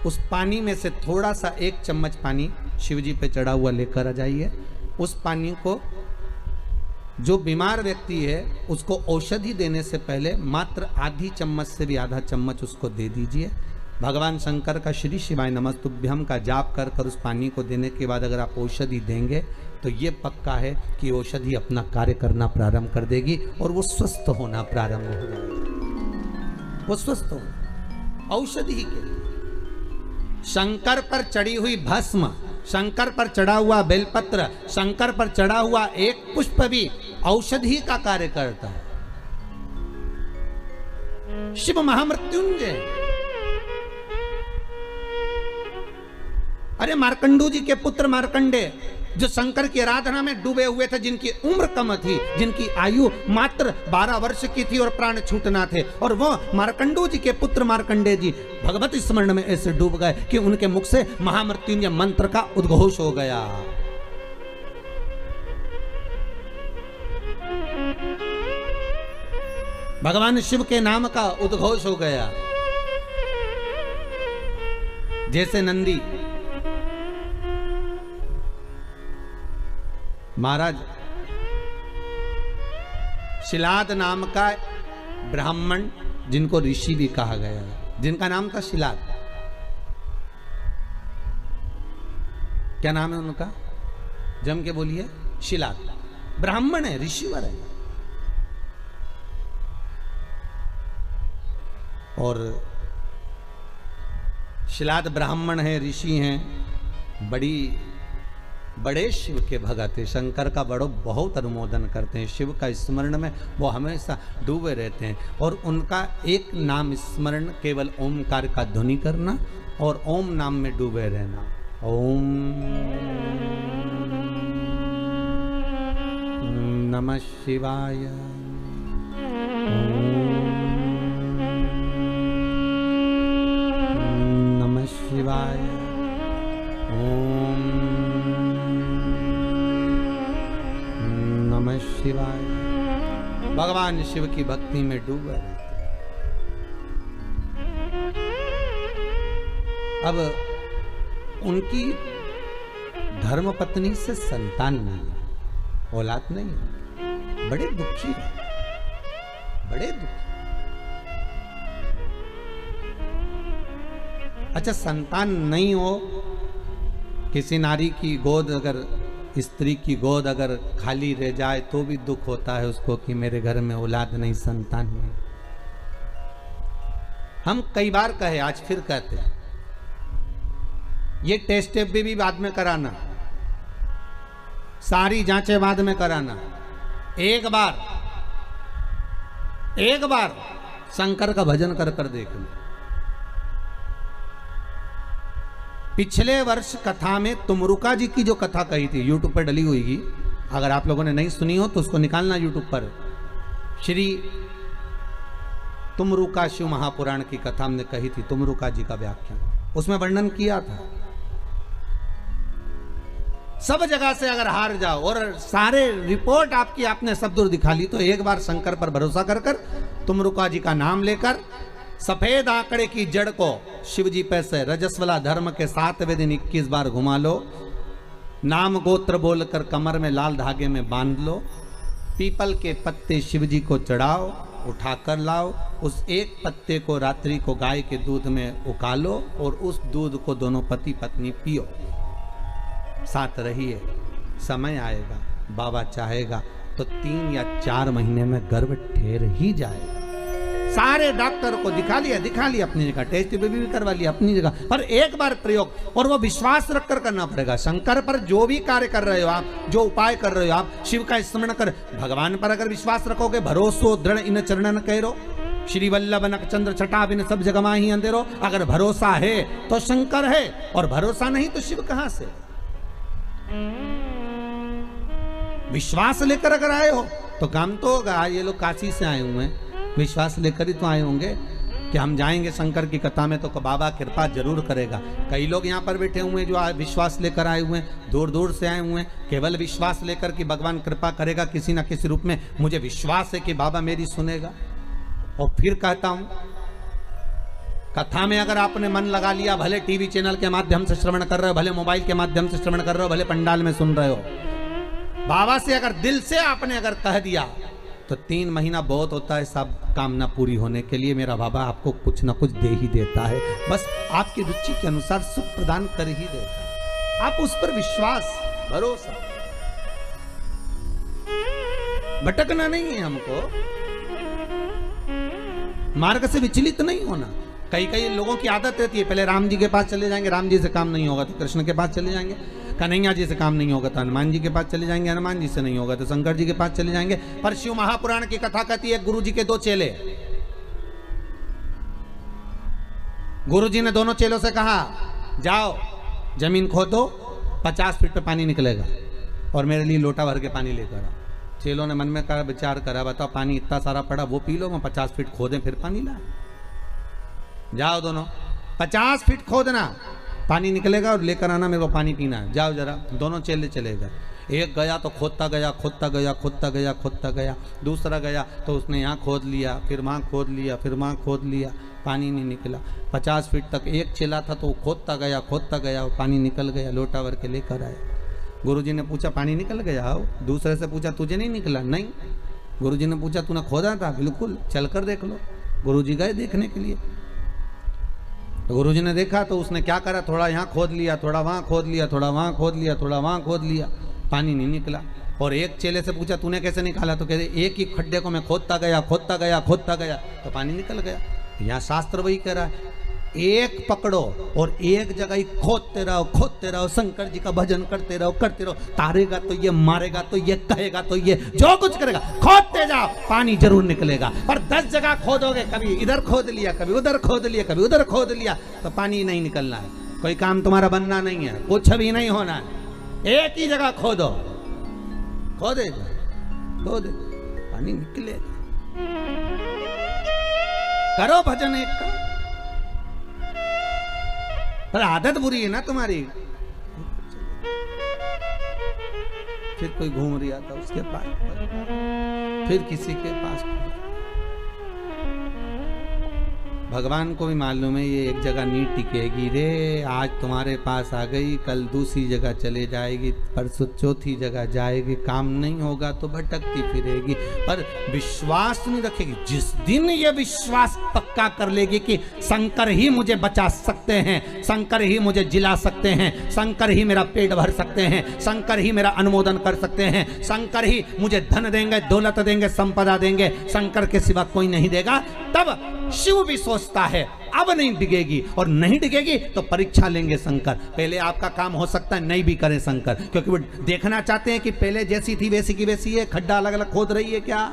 उस पानी में से थोड़ा सा 1 चम्मच पानी शिव जी पे चढ़ा हुआ लेकर आ जाइए। उस पानी को जो बीमार व्यक्ति है उसको औषधि देने से पहले मात्र आधी चम्मच से भी आधा चम्मच उसको दे दीजिए। भगवान शंकर का श्री शिवाय नमस्तुभ्यम का जाप कर कर उस पानी को देने के बाद अगर आप औषधि देंगे तो ये पक्का है कि औषधि अपना कार्य करना प्रारंभ कर देगी और वो स्वस्थ होना प्रारंभ हो जाएगा। वो स्वस्थ हो औषधि के लिए। शंकर पर चढ़ी हुई भस्म, शंकर पर चढ़ा हुआ बेलपत्र, शंकर पर चढ़ा हुआ एक पुष्प भी औषधि का कार्य करता है। शिव महामृत्युंजय। अरे मार्कंडू जी के पुत्र मार्कंडे जो शंकर की आराधना में डूबे हुए थे, जिनकी उम्र कम थी, जिनकी आयु मात्र 12 वर्ष की थी और प्राण छूटना थे, और वो मार्कंडू जी के पुत्र मार्कंडे जी भगवत स्मरण में ऐसे डूब गए कि उनके मुख से महामृत्युंजय मंत्र का उद्घोष हो गया। भगवान शिव के नाम का उद्घोष हो गया। जैसे नंदी महाराज, शिलाद नाम का ब्राह्मण जिनको ऋषि भी कहा गया है, जिनका नाम था शिलाद। क्या नाम है उनका? जम के बोलिए। शिलाद ब्राह्मण है, ऋषिवर है। और शिलाद ब्राह्मण है, ऋषि हैं, बड़ी बड़े शिव के भगत हैं, शंकर का बड़ो बहुत अनुमोदन करते हैं, शिव का स्मरण में वो हमेशा डूबे रहते हैं। और उनका एक नाम स्मरण केवल ओमकार का ध्वनि करना और ओम नाम में डूबे रहना। ओम नमः शिवाय, नमः शिवाय, ओम नमः शिवाय। भगवान शिव की भक्ति में डूबे रहते। अब उनकी धर्मपत्नी से संतान नहीं, औलाद नहीं, बड़े दुखी है, बड़े दुखी। अच्छा, संतान नहीं हो, किसी नारी की गोद अगर, स्त्री की गोद अगर खाली रह जाए तो भी दुख होता है उसको कि मेरे घर में औलाद नहीं, संतान नहीं। हम कई बार कहे, आज फिर कहते हैं, ये टेस्ट भी बाद में कराना, सारी जांचें बाद में कराना। एक बार शंकर का भजन कर कर देख लो। पिछले वर्ष कथा में तुमरुका जी की जो कथा कही थी, यूट्यूब पर डली हुई, अगर आप लोगों ने नहीं सुनी हो तो उसको निकालना यूट्यूब पर। श्री तुमरुका शिव महापुराण की कथा हमने कही थी, तुमरुका जी का व्याख्यान, उसमें वर्णन किया था। सब जगह से अगर हार जाओ और सारे रिपोर्ट आपकी आपने सब दूर दिखा ली, तो एक बार शंकर पर भरोसा कर कर तुमरुका जी का नाम लेकर सफेद आंकड़े की जड़ को शिवजी पे से रजस्वला धर्म के 7वें दिन 21 बार घुमा लो, नाम गोत्र बोलकर कमर में लाल धागे में बांध लो, पीपल के पत्ते शिवजी को चढ़ाओ, उठाकर लाओ, उस एक पत्ते को रात्रि को गाय के दूध में उकालो और उस दूध को दोनों पति पत्नी पियो, साथ रहिए। समय आएगा, बाबा चाहेगा तो 3 या 4 महीने में गर्भ ठहर ही जाएगा। सारे डॉक्टर को दिखा लिया अपनी जगह, टेस्ट भी करवा लिया अपनी जगह, पर एक बार प्रयोग, और वो विश्वास रखकर करना पड़ेगा। शंकर पर जो भी कार्य कर रहे हो आप, जो उपाय कर रहे हो आप, शिव का स्मरण कर, भगवान पर अगर विश्वास रखोगे, भरोसो दृढ़ इन चरणन कहो, श्री वल्लभ नक चंद्र छटा बिन सब जगह माही अंधेरो। अगर भरोसा है तो शंकर है, और भरोसा नहीं तो शिव कहां से। विश्वास लेकर अगर आए हो तो काम तो होगा। ये लोग काशी से आए हुए हैं, विश्वास लेकर ही तो आए होंगे कि हम जाएंगे शंकर की कथा में तो बाबा कृपा जरूर करेगा। कई लोग यहाँ पर बैठे हुए हैं जो विश्वास लेकर आए हुए हैं, दूर दूर से आए हुए हैं, केवल विश्वास लेकर कि भगवान कृपा करेगा किसी ना किसी रूप में, मुझे विश्वास है कि बाबा मेरी सुनेगा। और फिर कहता हूं, कथा में अगर आपने मन लगा लिया, भले टीवी चैनल के माध्यम से श्रवण कर रहे हो, भले मोबाइल के माध्यम से श्रवण कर रहे हो, भले पंडाल में सुन रहे हो, बाबा से अगर दिल से आपने अगर कह दिया तो 3 महीना बहुत होता है सब कामना पूरी होने के लिए। मेरा बाबा आपको कुछ ना कुछ दे ही देता है, बस आपकी रुचि के अनुसार सुख प्रदान कर ही देता है। आप उस पर विश्वास, भरोसा, भटकना नहीं है हमको, मार्ग से विचलित नहीं होना। कई लोगों की आदत रहती है, पहले राम जी के पास चले जाएंगे, राम जी से काम नहीं होगा तो कृष्ण के पास चले जाएंगे, कन्हैया जी से काम नहीं होगा तो हनुमान जी के पास चले जाएंगे, हनुमान जी से नहीं होगा तो शंकर जी के पास चले जाएंगे। पर शिव महापुराण की कथा कहती है, गुरु जी के 2 चेले, गुरु जी ने दोनों चेलों से कहा, जाओ जमीन खोदो, 50 फीट पे पानी निकलेगा और मेरे लिए लोटा भर के पानी लेकर आओ। चेलों ने मन में कहा, विचार करा, बताओ पानी इतना सारा पड़ा, वो पी लो, मैं 50 फीट खोदें फिर पानी लाए। जाओ दोनों, 50 फीट खोदना, पानी निकलेगा और लेकर आना, मेरे को पानी पीना है, जाओ जरा। दोनों चेले चले गए, एक गया तो खोदता गया, दूसरा गया तो उसने यहाँ खोद लिया, फिर वहाँ खोद लिया, फिर वहाँ खोद लिया, पानी नहीं निकला। 50 फीट तक एक चेला था तो वो खोदता गया, पानी निकल गया, लोटा भर के लेकर आया। गुरुजी ने पूछा, पानी निकल गया? हो। दूसरे से पूछा, तुझे नहीं निकला? नहीं। गुरुजी ने पूछा, तूने खोदा था? बिल्कुल, चलकर देख लो। गुरुजी गए देखने के लिए, तो गुरुजी ने देखा तो उसने क्या करा, थोड़ा यहाँ खोद लिया, थोड़ा वहाँ खोद लिया, थोड़ा वहाँ खोद लिया, थोड़ा वहाँ खोद लिया, पानी नहीं निकला। और एक चेले से पूछा, तूने कैसे निकाला? तो कहते, एक ही खड्डे को मैं खोदता गया तो पानी निकल गया। यहाँ शास्त्र वही कह रहा है, एक पकड़ो और एक जगह ही खोदते रहो, शंकर जी का भजन करते रहो। तारेगा तो ये, मारेगा तो ये, कहेगा तो ये, जो कुछ करेगा खोदते जाओ, पानी जरूर निकलेगा। पर 10 जगह खोदोगे, कभी इधर खोद लिया, कभी उधर खोद लिया, कभी उधर खोद लिया, तो पानी नहीं निकलना है, कोई काम तुम्हारा बनना नहीं है, कुछ भी नहीं होना है। एक ही जगह खोदो, खोदे पानी निकलेगा। करो भजन एक का, पर आदत बुरी है ना तुम्हारी। फिर कोई घूम रहा था उसके पास, फिर किसी के पास। भगवान को भी मालूम है ये एक जगह नहीं टिकेगी रे। आज तुम्हारे पास आ गई, कल दूसरी जगह चले जाएगी, परसों चौथी जगह जाएगी, काम नहीं होगा तो भटकती फिरेगी, पर विश्वास नहीं रखेगी। जिस दिन ये विश्वास पक्का कर लेगी कि शंकर ही मुझे बचा सकते हैं, शंकर ही मुझे जिला सकते हैं, शंकर ही मेरा पेट भर सकते हैं, शंकर ही मेरा अनुमोदन कर सकते हैं, शंकर ही मुझे धन देंगे, दौलत देंगे, संपदा देंगे, शंकर के सिवा कोई नहीं देगा, तब शिव भी सोचता है अब नहीं डिगेगी, और नहीं डिगेगी तो परीक्षा लेंगे शंकर। पहले आपका काम हो सकता है नहीं भी करें शंकर, क्योंकि वो देखना चाहते हैं कि पहले जैसी थी वैसी की वैसी है, खड्डा अलग अलग खोद रही है क्या,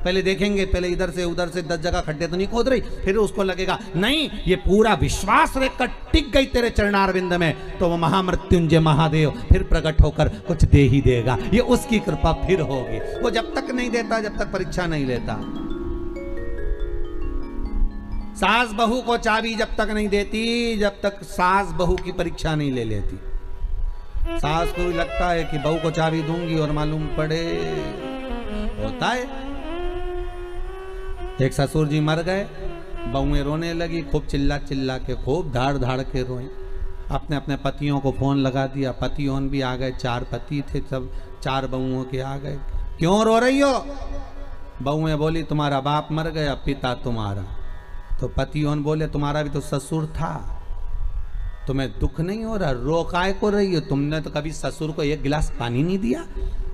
पहले देखेंगे, पहले इधर से उधर से 10 जगह खड्डे तो नहीं खोद रही, फिर उसको लगेगा नहीं ये पूरा विश्वास रेखकर टिक गई तेरे चरणारविंद में, तो वो महामृत्युंजय महादेव फिर प्रकट होकर कुछ दे ही देगा, ये उसकी कृपा फिर होगी। वो जब तक नहीं देता, जब तक परीक्षा नहीं लेता। सास बहू को चाबी जब तक नहीं देती, जब तक सास बहू की परीक्षा नहीं ले लेती। सास को भी लगता है कि बहू को चाबी दूंगी, और मालूम पड़े होता है। एक ससुर जी मर गए, बहुएं रोने लगी, खूब चिल्ला चिल्ला के, खूब धाड़ धाड़ के रोए। अपने अपने पतियों को फोन लगा दिया, पतियों भी आ गए, 4 पति थे, सब 4 बहुओं के आ गए। क्यों रो रही हो? बहुएं बोली तुम्हारा बाप मर गया, पिता तुम्हारा। तो पतियों बोले तुम्हारा भी तो ससुर था, तुम्हें दुख नहीं हो रहा, रो काय को रही हो? तुमने तो कभी ससुर को 1 गिलास पानी नहीं दिया,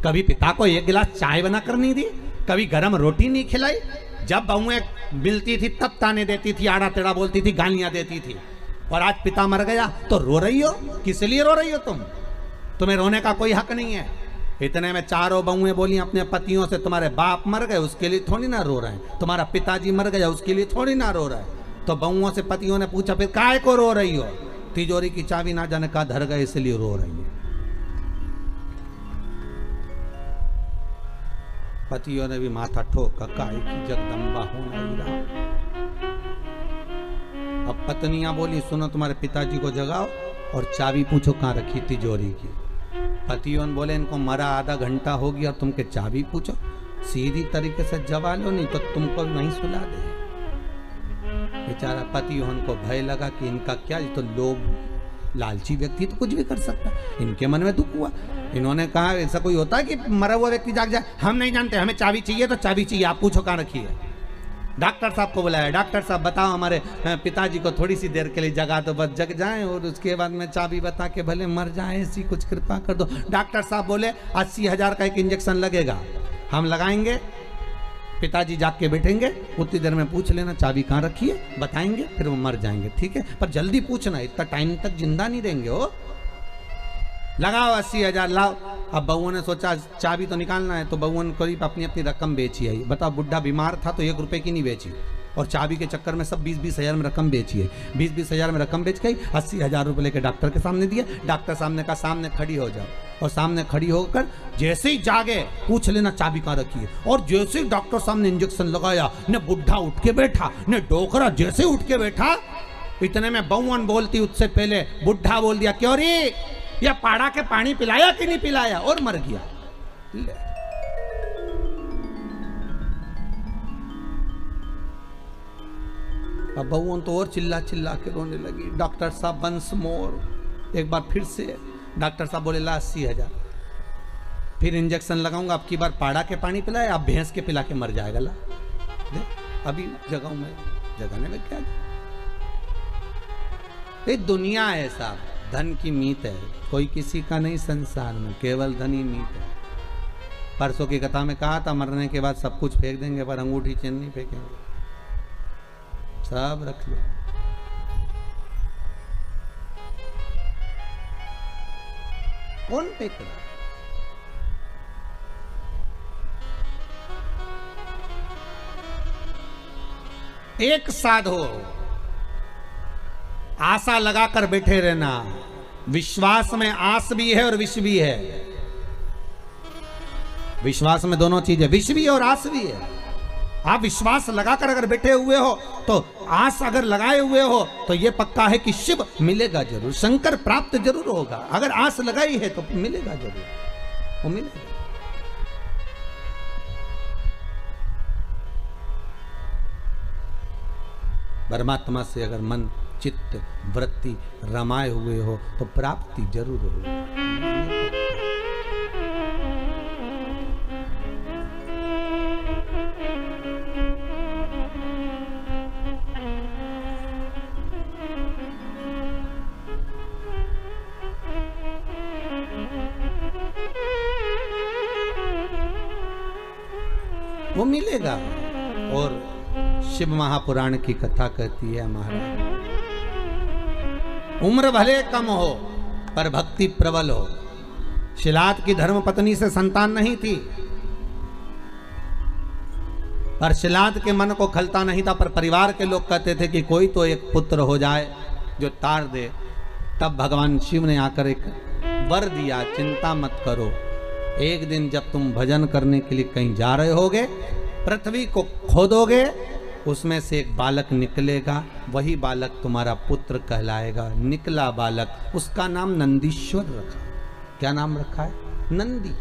कभी पिता को 1 गिलास चाय बनाकर नहीं दी, कभी गरम रोटी नहीं खिलाई। जब बहुएं मिलती थी तब ताने देती थी, आड़ा टेढ़ा बोलती थी, गालियां देती थी, और आज पिता मर गया तो रो रही हो। किस लिए रो रही हो तुम? तुम्हें रोने का कोई हक नहीं है। इतने में 4 बहुएं बोली अपने पतियों से तुम्हारे बाप मर गए उसके लिए थोड़ी ना रो रहे हैं, तुम्हारा पिताजी मर गया उसके लिए थोड़ी ना रो रहे हैं। तो बहुओं से पतियों ने पूछा फिर काय को रो रही हो? तिजोरी की चाबी ना जाने का धर गए इसलिए रो रही है। पतियों ने भी माथा ठोका, काय की जगदम्बा होना ही रहा। अब पत्नियां बोली सुनो तुम्हारे पिताजी को जगाओ और चाबी पूछो कहाँ रखी तिजोरी की। पतियों बोले इनको मरा आधा घंटा हो गया, तुम के चाबी पूछो, सीधी तरीके से जवा लो नहीं तो तुमको भी वहीं सुला दे। बेचारा पतियों को भय लगा कि इनका क्या, ये तो लोभ लालची व्यक्ति तो कुछ भी कर सकता, इनके मन में दुख हुआ। इन्होंने कहा ऐसा कोई होता है कि मरा हुआ व्यक्ति जाग जाए? हम नहीं जानते, हमें चाबी चाहिए तो चाबी चाहिए, आप पूछो कहाँ रखी है। डॉक्टर साहब को बुलाया, डॉक्टर साहब बताओ हमारे पिताजी को थोड़ी सी देर के लिए जगा दो, बस जग जाएं और उसके बाद में चाबी बता के भले मर जाएं, ऐसी कुछ कृपा कर दो। डॉक्टर साहब बोले 80,000 का एक इंजेक्शन लगेगा, हम लगाएंगे, पिताजी जाग के बैठेंगे, उतनी देर में पूछ लेना चाबी कहाँ रखी है, बताएंगे, फिर वो मर जाएंगे, ठीक है? पर जल्दी पूछना, इतना टाइम तक जिंदा नहीं देंगे हो। लगाओ 80,000 लाओ। अब बहुओं ने सोचा चाबी तो निकालना है, तो बहुओं ने करीब अपनी अपनी रकम बेची है। बताओ बुढ़ा बीमार था तो 1 रुपए की नहीं बेची, और चाबी के चक्कर में सब 20-20 हज़ार में रकम बेची है। 20-20 हज़ार में रकम बेच गई, 80,000 रुपये लेकर डॉक्टर के सामने दिया। डॉक्टर सामने का सामने खड़ी हो जाओ, और सामने खड़ी होकर जैसे ही जागे पूछ लेना चाबी कहाँ रखी है। और जैसे ही डॉक्टर सामने इंजेक्शन लगाया, न बुढ़ा उठ के बैठा, न डोकरा जैसे ही उठ के बैठा, इतने में बहुवन बोलती उससे पहले बुढ़ा बोल दिया क्यों रे, या पाड़ा के पानी पिलाया कि नहीं पिलाया, और मर गया। अब बहुओं तो और चिल्ला चिल्ला के रोने लगी। डॉक्टर साहब वंस मोर, एक बार फिर से डॉक्टर साहब बोले ला 80,000, फिर इंजेक्शन लगाऊंगा, अब की बार पाड़ा के पानी पिलाए, अब भैंस के पिला के मर जाएगा। ला अभी जगाऊं मैं, जगाने में क्या, ये दुनिया है साहब, धन की मीत है, कोई किसी का नहीं संसार में, केवल धन ही मीत है। परसों की कथा में कहा था मरने के बाद सब कुछ फेंक देंगे पर अंगूठी चेन नहीं फेंकेंगे, सब रख लो। कौन फेंक रहा है? एक साधो, आशा लगाकर बैठे रहना। विश्वास में आस भी है और विष भी है। विश्वास में दोनों चीजें, विष भी है और आस भी है। आप विश्वास लगाकर अगर बैठे हुए हो तो आस अगर लगाए हुए हो तो यह पक्का है कि शिव मिलेगा जरूर, शंकर प्राप्त जरूर होगा। अगर आस लगाई है तो मिलेगा जरूर, वो मिलेगा। परमात्मा से अगर मन चित्त वृत्ति रमाए हुए हो तो प्राप्ति जरूर हो। वो मिलेगा। और शिव महापुराण की कथा कहती है महाराज, उम्र भले कम हो पर भक्ति प्रबल हो। शिलाद की धर्म पत्नी से संतान नहीं थी, पर शिलाद के मन को खलता नहीं था, पर परिवार के लोग कहते थे कि कोई तो एक पुत्र हो जाए जो तार दे। तब भगवान शिव ने आकर एक वर दिया, चिंता मत करो, एक दिन जब तुम भजन करने के लिए कहीं जा रहे होगे, पृथ्वी को खोदोगे, उसमें से एक बालक निकलेगा, वही बालक तुम्हारा पुत्र कहलाएगा। निकला बालक, उसका नाम नंदीश्वर रखा। क्या नाम रखा है? नंदी।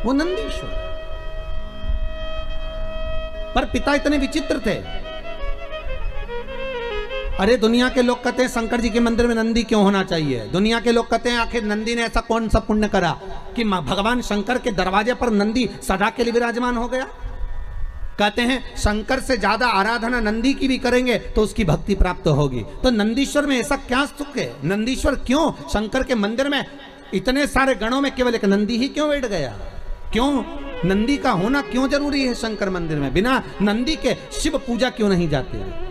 वो नंदीश्वर। पर पिता इतने विचित्र थे। अरे दुनिया के लोग कहते हैं शंकर जी के मंदिर में नंदी क्यों होना चाहिए? दुनिया के लोग कहते हैं आखिर नंदी ने ऐसा कौन सा पुण्य करा कि भगवान शंकर के दरवाजे पर नंदी सदा के लिए विराजमान हो गया? कहते हैं शंकर से ज्यादा आराधना नंदी की भी करेंगे तो उसकी भक्ति प्राप्त होगी। तो नंदीश्वर में ऐसा क्या सुख है? नंदीश्वर क्यों शंकर के मंदिर में इतने सारे गणों में केवल एक नंदी ही क्यों बैठ गया? क्यों नंदी का होना क्यों जरूरी है शंकर मंदिर में? बिना नंदी के शिव पूजा क्यों नहीं जाते?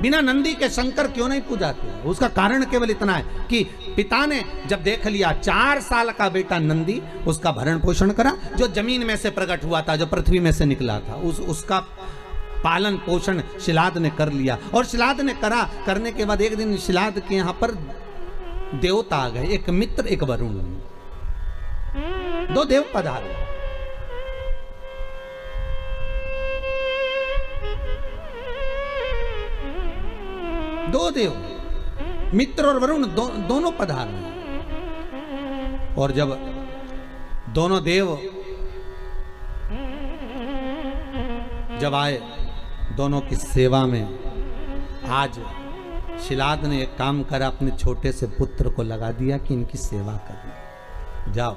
बिना नंदी के शंकर क्यों नहीं पूजाते? उसका कारण केवल इतना है कि पिता ने जब देख लिया 4 साल का बेटा नंदी, उसका भरण पोषण करा, जो जमीन में से प्रकट हुआ था, जो पृथ्वी में से निकला था, उसका पालन पोषण शिलाद ने कर लिया। और शिलाद ने करने के बाद एक दिन शिलाद के यहाँ पर देवता आ गए, एक मित्र एक वरुण, 2 देव पधारे। दो देव, मित्र और वरुण दोनों पधारे। और जब दोनों देव जब आए दोनों की सेवा में, आज शिलाद ने एक काम करा, अपने छोटे से पुत्र को लगा दिया कि इनकी सेवा करनी। जाओ,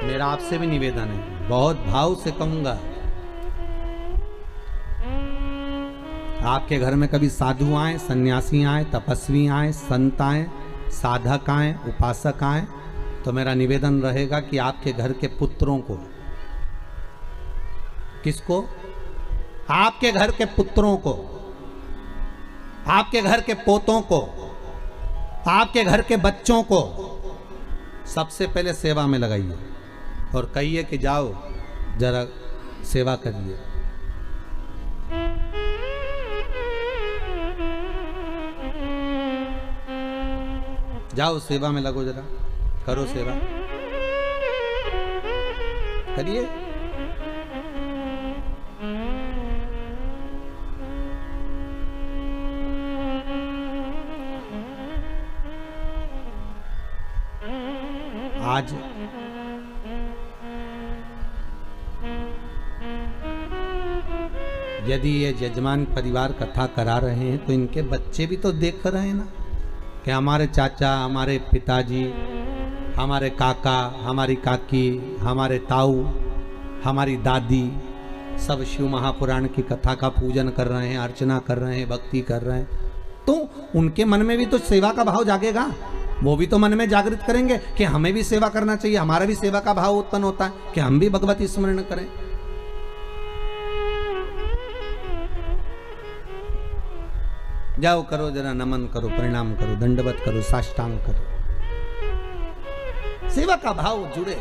मेरा आपसे भी निवेदन है, बहुत भाव से कहूंगा, आपके घर में कभी साधु आए, सन्यासी आए, तपस्वी आए, संत आए, साधक आए, उपासक आए, तो मेरा निवेदन रहेगा कि आपके घर के पुत्रों को, किसको? आपके घर के पुत्रों को, आपके घर के पोतों को, आपके घर के बच्चों को सबसे पहले सेवा में लगाइए और कहिए कि जाओ जरा सेवा करिए। जाओ सेवा में लगो, जरा करो सेवा, करिए। आज यदि ये यजमान परिवार कथा करा रहे हैं तो इनके बच्चे भी तो देख रहे हैं ना कि हमारे चाचा, हमारे पिताजी, हमारे काका, हमारी काकी, हमारे ताऊ, हमारी दादी सब शिव महापुराण की कथा का पूजन कर रहे हैं, अर्चना कर रहे हैं, भक्ति कर रहे हैं, तो उनके मन में भी तो सेवा का भाव जागेगा। वो भी तो मन में जागृत करेंगे कि हमें भी सेवा करना चाहिए, हमारा भी सेवा का भाव उत्पन्न होता है कि हम भी भगवती स्मरण करें। जाओ करो, जरा नमन करो, प्रणाम करो, दंडवत करो, साष्टांग करो। सेवा का भाव जुड़े।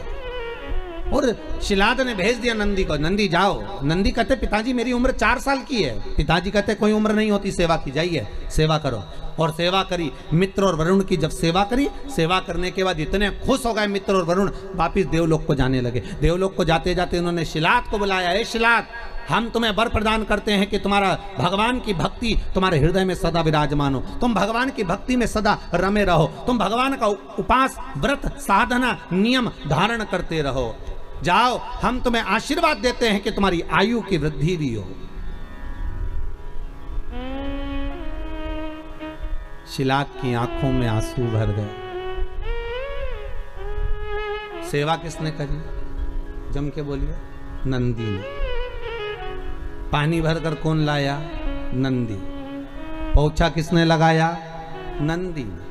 और शिलाद ने भेज दिया नंदी को, नंदी जाओ। नंदी कहते पिताजी मेरी उम्र 4 साल की है। पिताजी कहते कोई उम्र नहीं होती सेवा की, जाइए सेवा करो। और सेवा करी मित्र और वरुण की। जब सेवा करी, सेवा करने के बाद इतने खुश हो गए मित्र और वरुण, वापिस देवलोक को जाने लगे। देवलोक को जाते जाते उन्होंने शिलाद को बुलाया, ए शिलाद, हम तुम्हें वर प्रदान करते हैं कि तुम्हारा भगवान की भक्ति तुम्हारे हृदय में सदा विराजमान हो, तुम भगवान की भक्ति में सदा रमे रहो, तुम भगवान का उपास व्रत साधना नियम धारण करते रहो। जाओ, हम तुम्हें आशीर्वाद देते हैं कि तुम्हारी आयु की वृद्धि भी हो। शिलाद की आंखों में आंसू भर गए। सेवा किसने करी? जम के बोलिए, नंदी ने। पानी भरकर कौन लाया? नंदी। पोछा किसने लगाया? नंदी ने।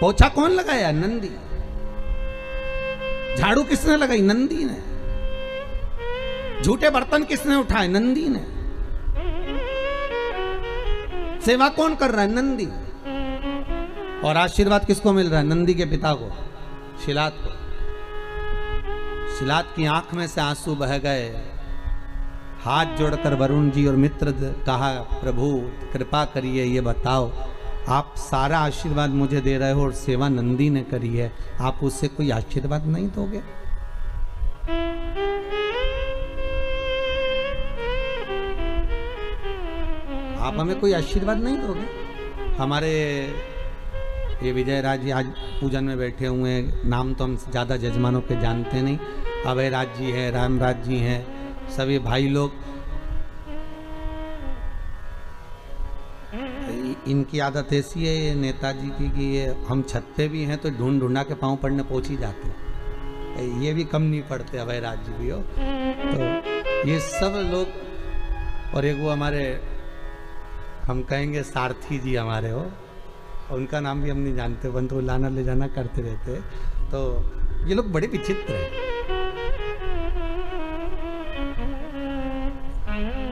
पोछा कौन लगाया? नंदी। झाड़ू किसने लगाई? नंदी ने। झूठे बर्तन किसने उठाए? नंदी ने। सेवा कौन कर रहा है? नंदी। और आशीर्वाद किसको मिल रहा है? नंदी के पिता को, शिलाद को। शिलाद की आंख में से आंसू बह गए। हाथ जोड़कर वरुण जी और मित्र कहा, प्रभु कृपा करिए, ये बताओ आप सारा आशीर्वाद मुझे दे रहे हो और सेवा नंदी ने करी है, आप उससे कोई आशीर्वाद नहीं दोगे? आप हमें कोई आशीर्वाद नहीं दोगे? हमारे ये विजय राज जी आज पूजन में बैठे हुए हैं, नाम तो हम ज़्यादा जजमानों के जानते नहीं। अभय राज जी हैं, रामराज जी हैं, सभी भाई लोग। इनकी आदत ऐसी है नेताजी की कि ये हम छत पे भी हैं तो ढूंढ ढूंढा के पाँव पड़ने पहुँच ही जाते हैं। ये भी कम नहीं पड़ते, अभय राज जी भी हो। तो ये सब लोग, और एक वो हमारे हम कहेंगे सारथी जी हमारे हो, उनका नाम भी हम नहीं जानते, बंधु लाना ले जाना करते रहते। तो ये लोग बड़े विचित्र हैं।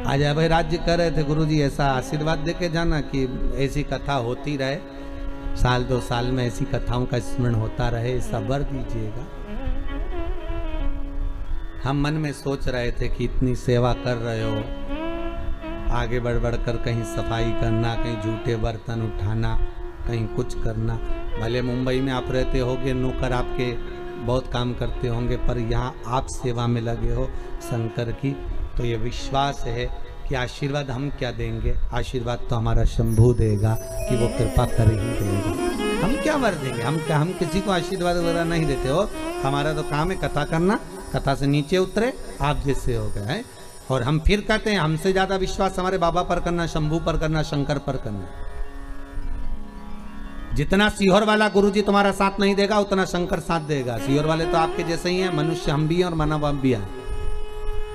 आज अभय राज जी कह रहे थे, गुरुजी ऐसा आशीर्वाद देके जाना कि ऐसी कथा होती रहे, साल 2 साल में ऐसी कथाओं का स्मरण होता रहे, ऐसा वर दीजिएगा। हम मन में सोच रहे थे कि इतनी सेवा कर रहे हो, आगे बढ़ बढ़ कर कहीं सफाई करना, कहीं झूठे बर्तन उठाना, कहीं कुछ करना। भले मुंबई में आप रहते होगे, नौकर आपके बहुत काम करते होंगे, पर यहाँ आप सेवा में लगे हो शंकर की, तो ये विश्वास है कि आशीर्वाद हम क्या देंगे, आशीर्वाद तो हमारा शंभू देगा कि वो कृपा कर ही देगा। हम क्या वर देंगे? हम किसी को आशीर्वाद वगैरह नहीं देते हो। हमारा तो काम है कथा करना, कथा से नीचे उतरे आप जैसे हो गए हैं। और हम फिर कहते हैं हमसे ज्यादा विश्वास हमारे बाबा पर करना, शंभू पर करना, शंकर पर करना। जितना सीहोर वाला गुरुजी तुम्हारा साथ नहीं देगा, उतना शंकर साथ देगा। सीहोर वाले तो आपके जैसे ही हैं, मनुष्य हम भी हैं और मानव आप भी हैं।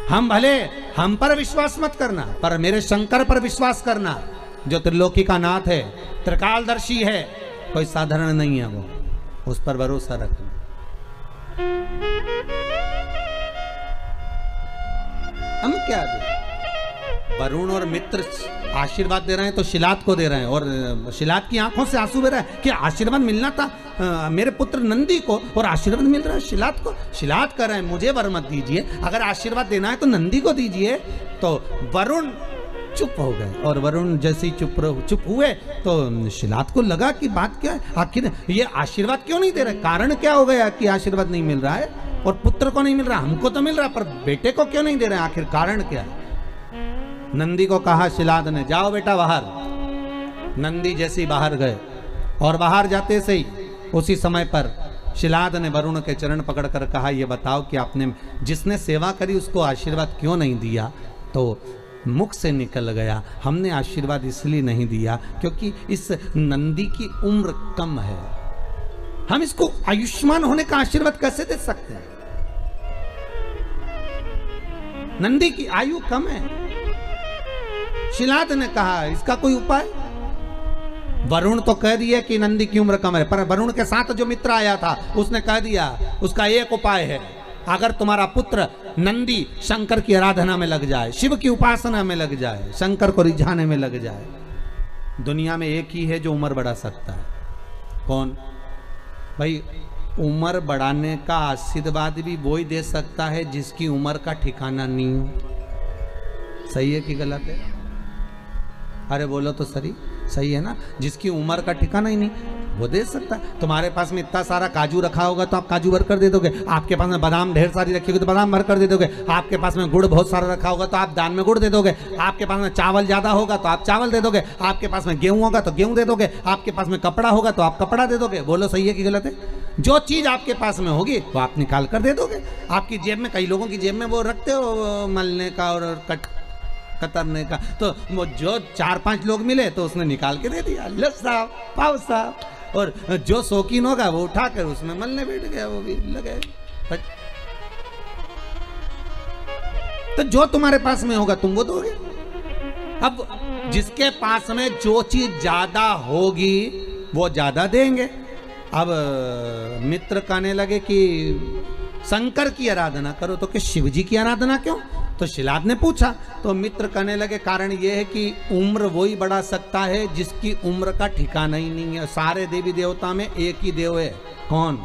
हम भले हम पर विश्वास मत करना, पर मेरे शंकर पर विश्वास करना, जो त्रिलोकी का नाथ है, त्रिकालदर्शी है, कोई साधारण नहीं है वो, उस पर भरोसा रखना। हम क्या दे? वरुण और मित्र आशीर्वाद दे रहे हैं तो शिलाद को दे रहे हैं, और शिलाद की आंखों से आंसू बह रहा है कि आशीर्वाद मिलना था मेरे पुत्र नंदी को और आशीर्वाद मिल रहा है शिलाद को। शिलाद कर रहे हैं मुझे वर मत दीजिए, अगर आशीर्वाद देना है तो नंदी को दीजिए। तो वरुण चुप हो गए, और वरुण जैसे ही चुप हुए तो शिलाद को लगा कि बात क्या है, आखिर ये आशीर्वाद क्यों नहीं दे रहे, कारण क्या हो गया कि आशीर्वाद नहीं मिल रहा है, और पुत्र को नहीं मिल रहा, हमको तो मिल रहा पर बेटे को क्यों नहीं दे रहे, आखिर कारण क्या है। नंदी को कहा शिलाद ने, जाओ बेटा बाहर। नंदी जैसे ही बाहर गए, और बाहर जाते से ही उसी समय पर शिलाद ने वरुण के चरण पकड़कर कहा, ये बताओ कि आपने जिसने सेवा करी उसको आशीर्वाद क्यों नहीं दिया। तो मुख से निकल गया, हमने आशीर्वाद इसलिए नहीं दिया क्योंकि इस नंदी की उम्र कम है, हम इसको आयुष्मान होने का आशीर्वाद कैसे दे सकते हैं। नंदी की आयु कम है। शिलाद ने कहा इसका कोई उपाय। वरुण तो कह दिया कि नंदी की उम्र कम है, पर वरुण के साथ जो मित्र आया था उसने कह दिया उसका एक उपाय है, अगर तुम्हारा पुत्र नंदी शंकर की आराधना में लग जाए, शिव की उपासना में लग जाए, शंकर को रिझाने में लग जाए, दुनिया में एक ही है जो उम्र बढ़ा सकता है। कौन भाई? उम्र बढ़ाने का आशीर्वाद भी वही दे सकता है जिसकी उम्र का ठिकाना नहीं हो। सही है कि गलत है? अरे बोलो तो सही है ना? जिसकी उम्र का ठिकाना ही नहीं वो दे सकता है। तुम्हारे पास में इतना सारा काजू रखा होगा तो आप काजू भर कर दे दोगे। आपके पास में बादाम ढेर सारी रखी होगी तो बादाम भर कर दे दोगे। आपके पास में गुड़ बहुत सारा रखा होगा तो आप दान में गुड़ दे दोगे। आपके पास में चावल ज्यादा होगा तो आप चावल दे दोगे। आपके पास में गेहूं होगा तो गेहूं दे दोगे। आपके पास में कपड़ा होगा तो आप कपड़ा दे दोगे। बोलो सही है कि गलत है? जो चीज आपके पास में होगी वो आप निकाल कर दे दोगे। आपकी जेब में, कई लोगों की जेब में वो रखते हो मलने का और कतरने का, तो वो जो 4-5 लोग मिले तो उसने निकाल के दे दिया, लो साहब, पाओ साहब। और जो शौकीन होगा वो उठाकर उसमें मलने बैठ गया, वो भी लगे। तो जो तुम्हारे पास में होगा तुम वो दोगे। अब जिसके पास में जो चीज ज्यादा होगी वो ज्यादा देंगे। अब मित्र कहने लगे कि शंकर की आराधना करो, तो कि शिव जी की आराधना क्यों? तो शिलाद ने पूछा तो मित्र कहने लगे कारण ये है कि उम्र वही बढ़ा सकता है जिसकी उम्र का ठिकाना ही नहीं है। सारे देवी देवता में एक ही देव है। कौन?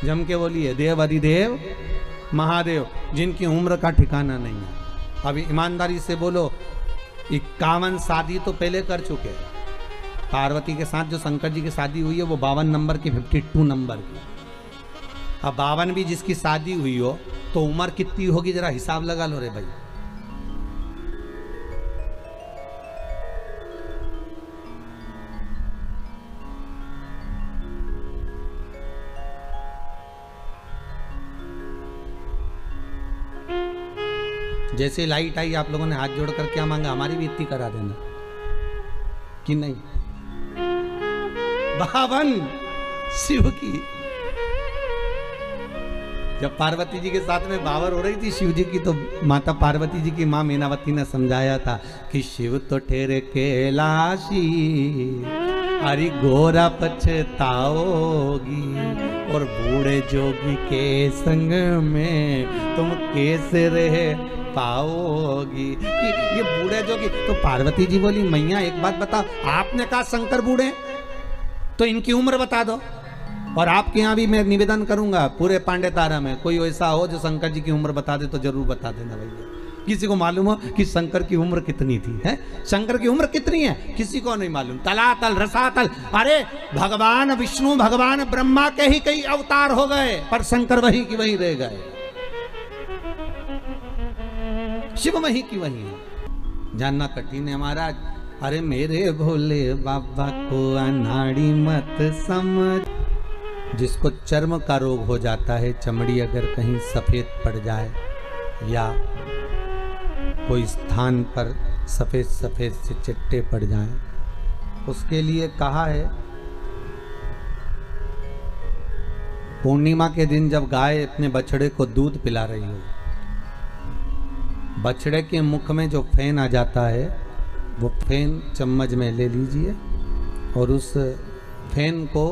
जम के बोलिए, देव अधिदेव महादेव, जिनकी उम्र का ठिकाना नहीं है। अभी ईमानदारी से बोलो, 51 शादी तो पहले कर चुके। पार्वती के साथ जो शंकर जी की शादी हुई है वो 52 नंबर की, 52 नंबर की। अब 52 भी जिसकी शादी हुई हो तो उम्र कितनी होगी जरा हिसाब लगा लो रे भाई। जैसे लाइट आई आप लोगों ने हाथ जोड़कर क्या मांगा? हमारी भी इतनी करा देना कि नहीं? 52 शिव की। जब पार्वती जी के साथ में बावर हो रही थी शिव जी की, तो माता पार्वती जी की माँ मीनावती ने समझाया था कि शिव तो ठहरे कैलाशी, हरि घोरा पछताओगी, और बूढ़े जोगी के संग में तुम कैसे रह पाओगी। कि ये बूढ़े जोगी, तो पार्वती जी बोली मैया एक बात बताओ, आपने कहा शंकर बूढ़े तो इनकी उम्र बता दो। और आपके यहाँ भी मैं निवेदन करूंगा पूरे पांडे तारा में कोई ऐसा हो जो शंकर जी की उम्र बता दे तो जरूर बता देना भैया। किसी को मालूम हो कि शंकर की उम्र कितनी थी? है शंकर की उम्र कितनी है? किसी को नहीं मालूम। तलातल रसातल, अरे भगवान विष्णु भगवान ब्रह्मा के ही कई अवतार हो गए पर शंकर वही की वही रह गए, शिव वही की वही है। जानना कठिन है महाराज। अरे मेरे भोले बाबा को अनाड़ी मत समझ। जिसको चर्म का रोग हो जाता है, चमड़ी अगर कहीं सफेद पड़ जाए या कोई स्थान पर सफेद सफेद से चिट्टे पड़ जाएं, उसके लिए कहा है पूर्णिमा के दिन जब गाय अपने बछड़े को दूध पिला रही हो, बछड़े के मुख में जो फेन आ जाता है वो फेन चम्मच में ले लीजिए और उस फेन को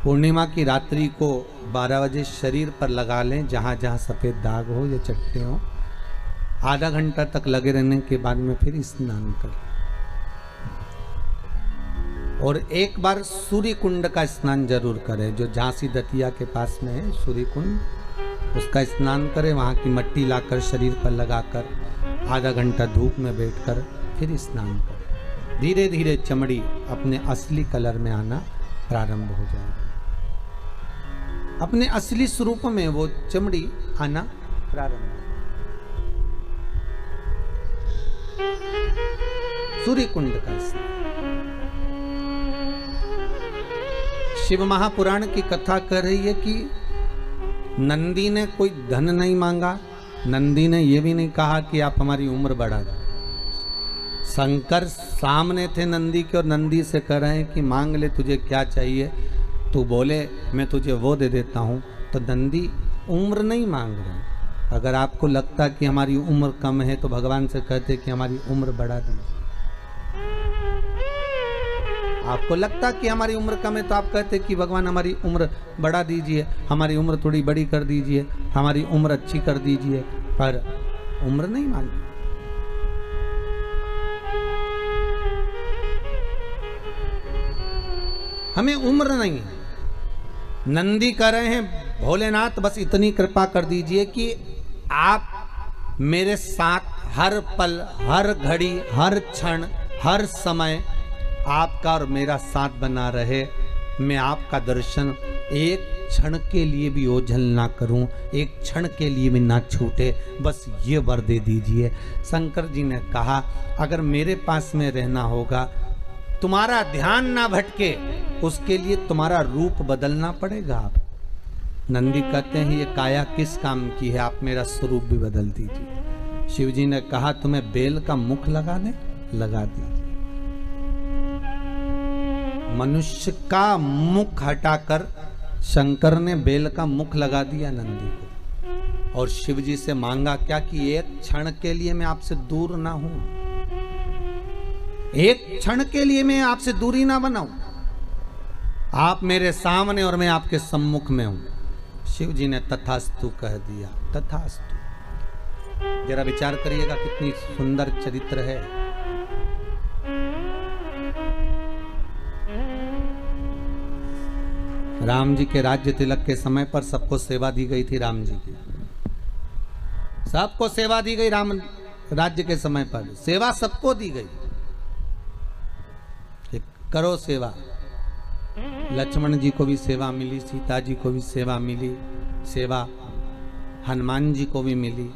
पूर्णिमा की रात्रि को 12 बजे शरीर पर लगा लें, जहाँ जहाँ सफ़ेद दाग हो या चट्टे हो। आधा घंटा तक लगे रहने के बाद में फिर स्नान करें और एक बार सूर्य कुंड का स्नान जरूर करें। जो झांसी दतिया के पास में है सूर्य कुंड, उसका स्नान करें। वहाँ की मट्टी लाकर शरीर पर लगाकर आधा घंटा धूप में बैठकर फिर स्नान करें। धीरे धीरे चमड़ी अपने असली कलर में आना प्रारंभ हो जाएगी। अपने असली स्वरूप में वो चमड़ी आना प्रारंभ। सूर्य कुंड का स्नान। शिव महापुराण की कथा कह रही है कि नंदी ने कोई धन नहीं मांगा, नंदी ने यह भी नहीं कहा कि आप हमारी उम्र बढ़ा दो। शंकर सामने थे नंदी के और नंदी से कह रहे हैं कि मांग ले, तुझे क्या चाहिए, तू बोले मैं तुझे वो दे देता हूँ। तो नंदी उम्र नहीं मांग रहे। अगर आपको लगता कि हमारी उम्र कम है तो भगवान से कहते कि हमारी उम्र बढ़ा दी। आपको लगता कि हमारी उम्र कम है तो आप कहते कि भगवान हमारी उम्र बढ़ा दीजिए, हमारी उम्र थोड़ी बड़ी कर दीजिए, हमारी उम्र अच्छी कर दीजिए, पर उम्र नहीं मांगी। हमें उम्र नहीं है। नंदी कह रहे हैं भोलेनाथ बस इतनी कृपा कर दीजिए कि आप मेरे साथ हर पल, हर घड़ी, हर क्षण, हर समय आपका और मेरा साथ बना रहे। मैं आपका दर्शन एक क्षण के लिए भी ओझल ना करूं, एक क्षण के लिए भी ना छूटे, बस ये वर दे दीजिए। शंकर जी ने कहा अगर मेरे पास में रहना होगा, तुम्हारा ध्यान ना भटके, उसके लिए तुम्हारा रूप बदलना पड़ेगा। आप नंदी कहते हैं ये काया किस काम की है, आप मेरा स्वरूप भी बदल दीजिए। शिव जी ने कहा तुम्हें बेल का मुख लगा दे, लगा दीजिए। मनुष्य का मुख हटाकर शंकर ने बेल का मुख लगा दिया नंदी को, और शिव जी से मांगा क्या कि एक क्षण के लिए मैं आपसे दूर ना हूं, एक क्षण के लिए मैं आपसे दूरी ना बनाऊं, आप मेरे सामने और मैं आपके सम्मुख में हूं। शिव जी ने तथास्तु कह दिया। तथास्तु। जरा विचार करिएगा कितनी सुंदर चरित्र है। राम जी के राज्य तिलक के समय पर सबको सेवा दी गई थी। राम जी की सबको सेवा दी गई। राम राज्य के समय पर सेवा सबको दी गई, करो सेवा। लक्ष्मण जी को भी सेवा मिली, सीता जी को भी सेवा मिली, सेवा हनुमान जी को भी मिली।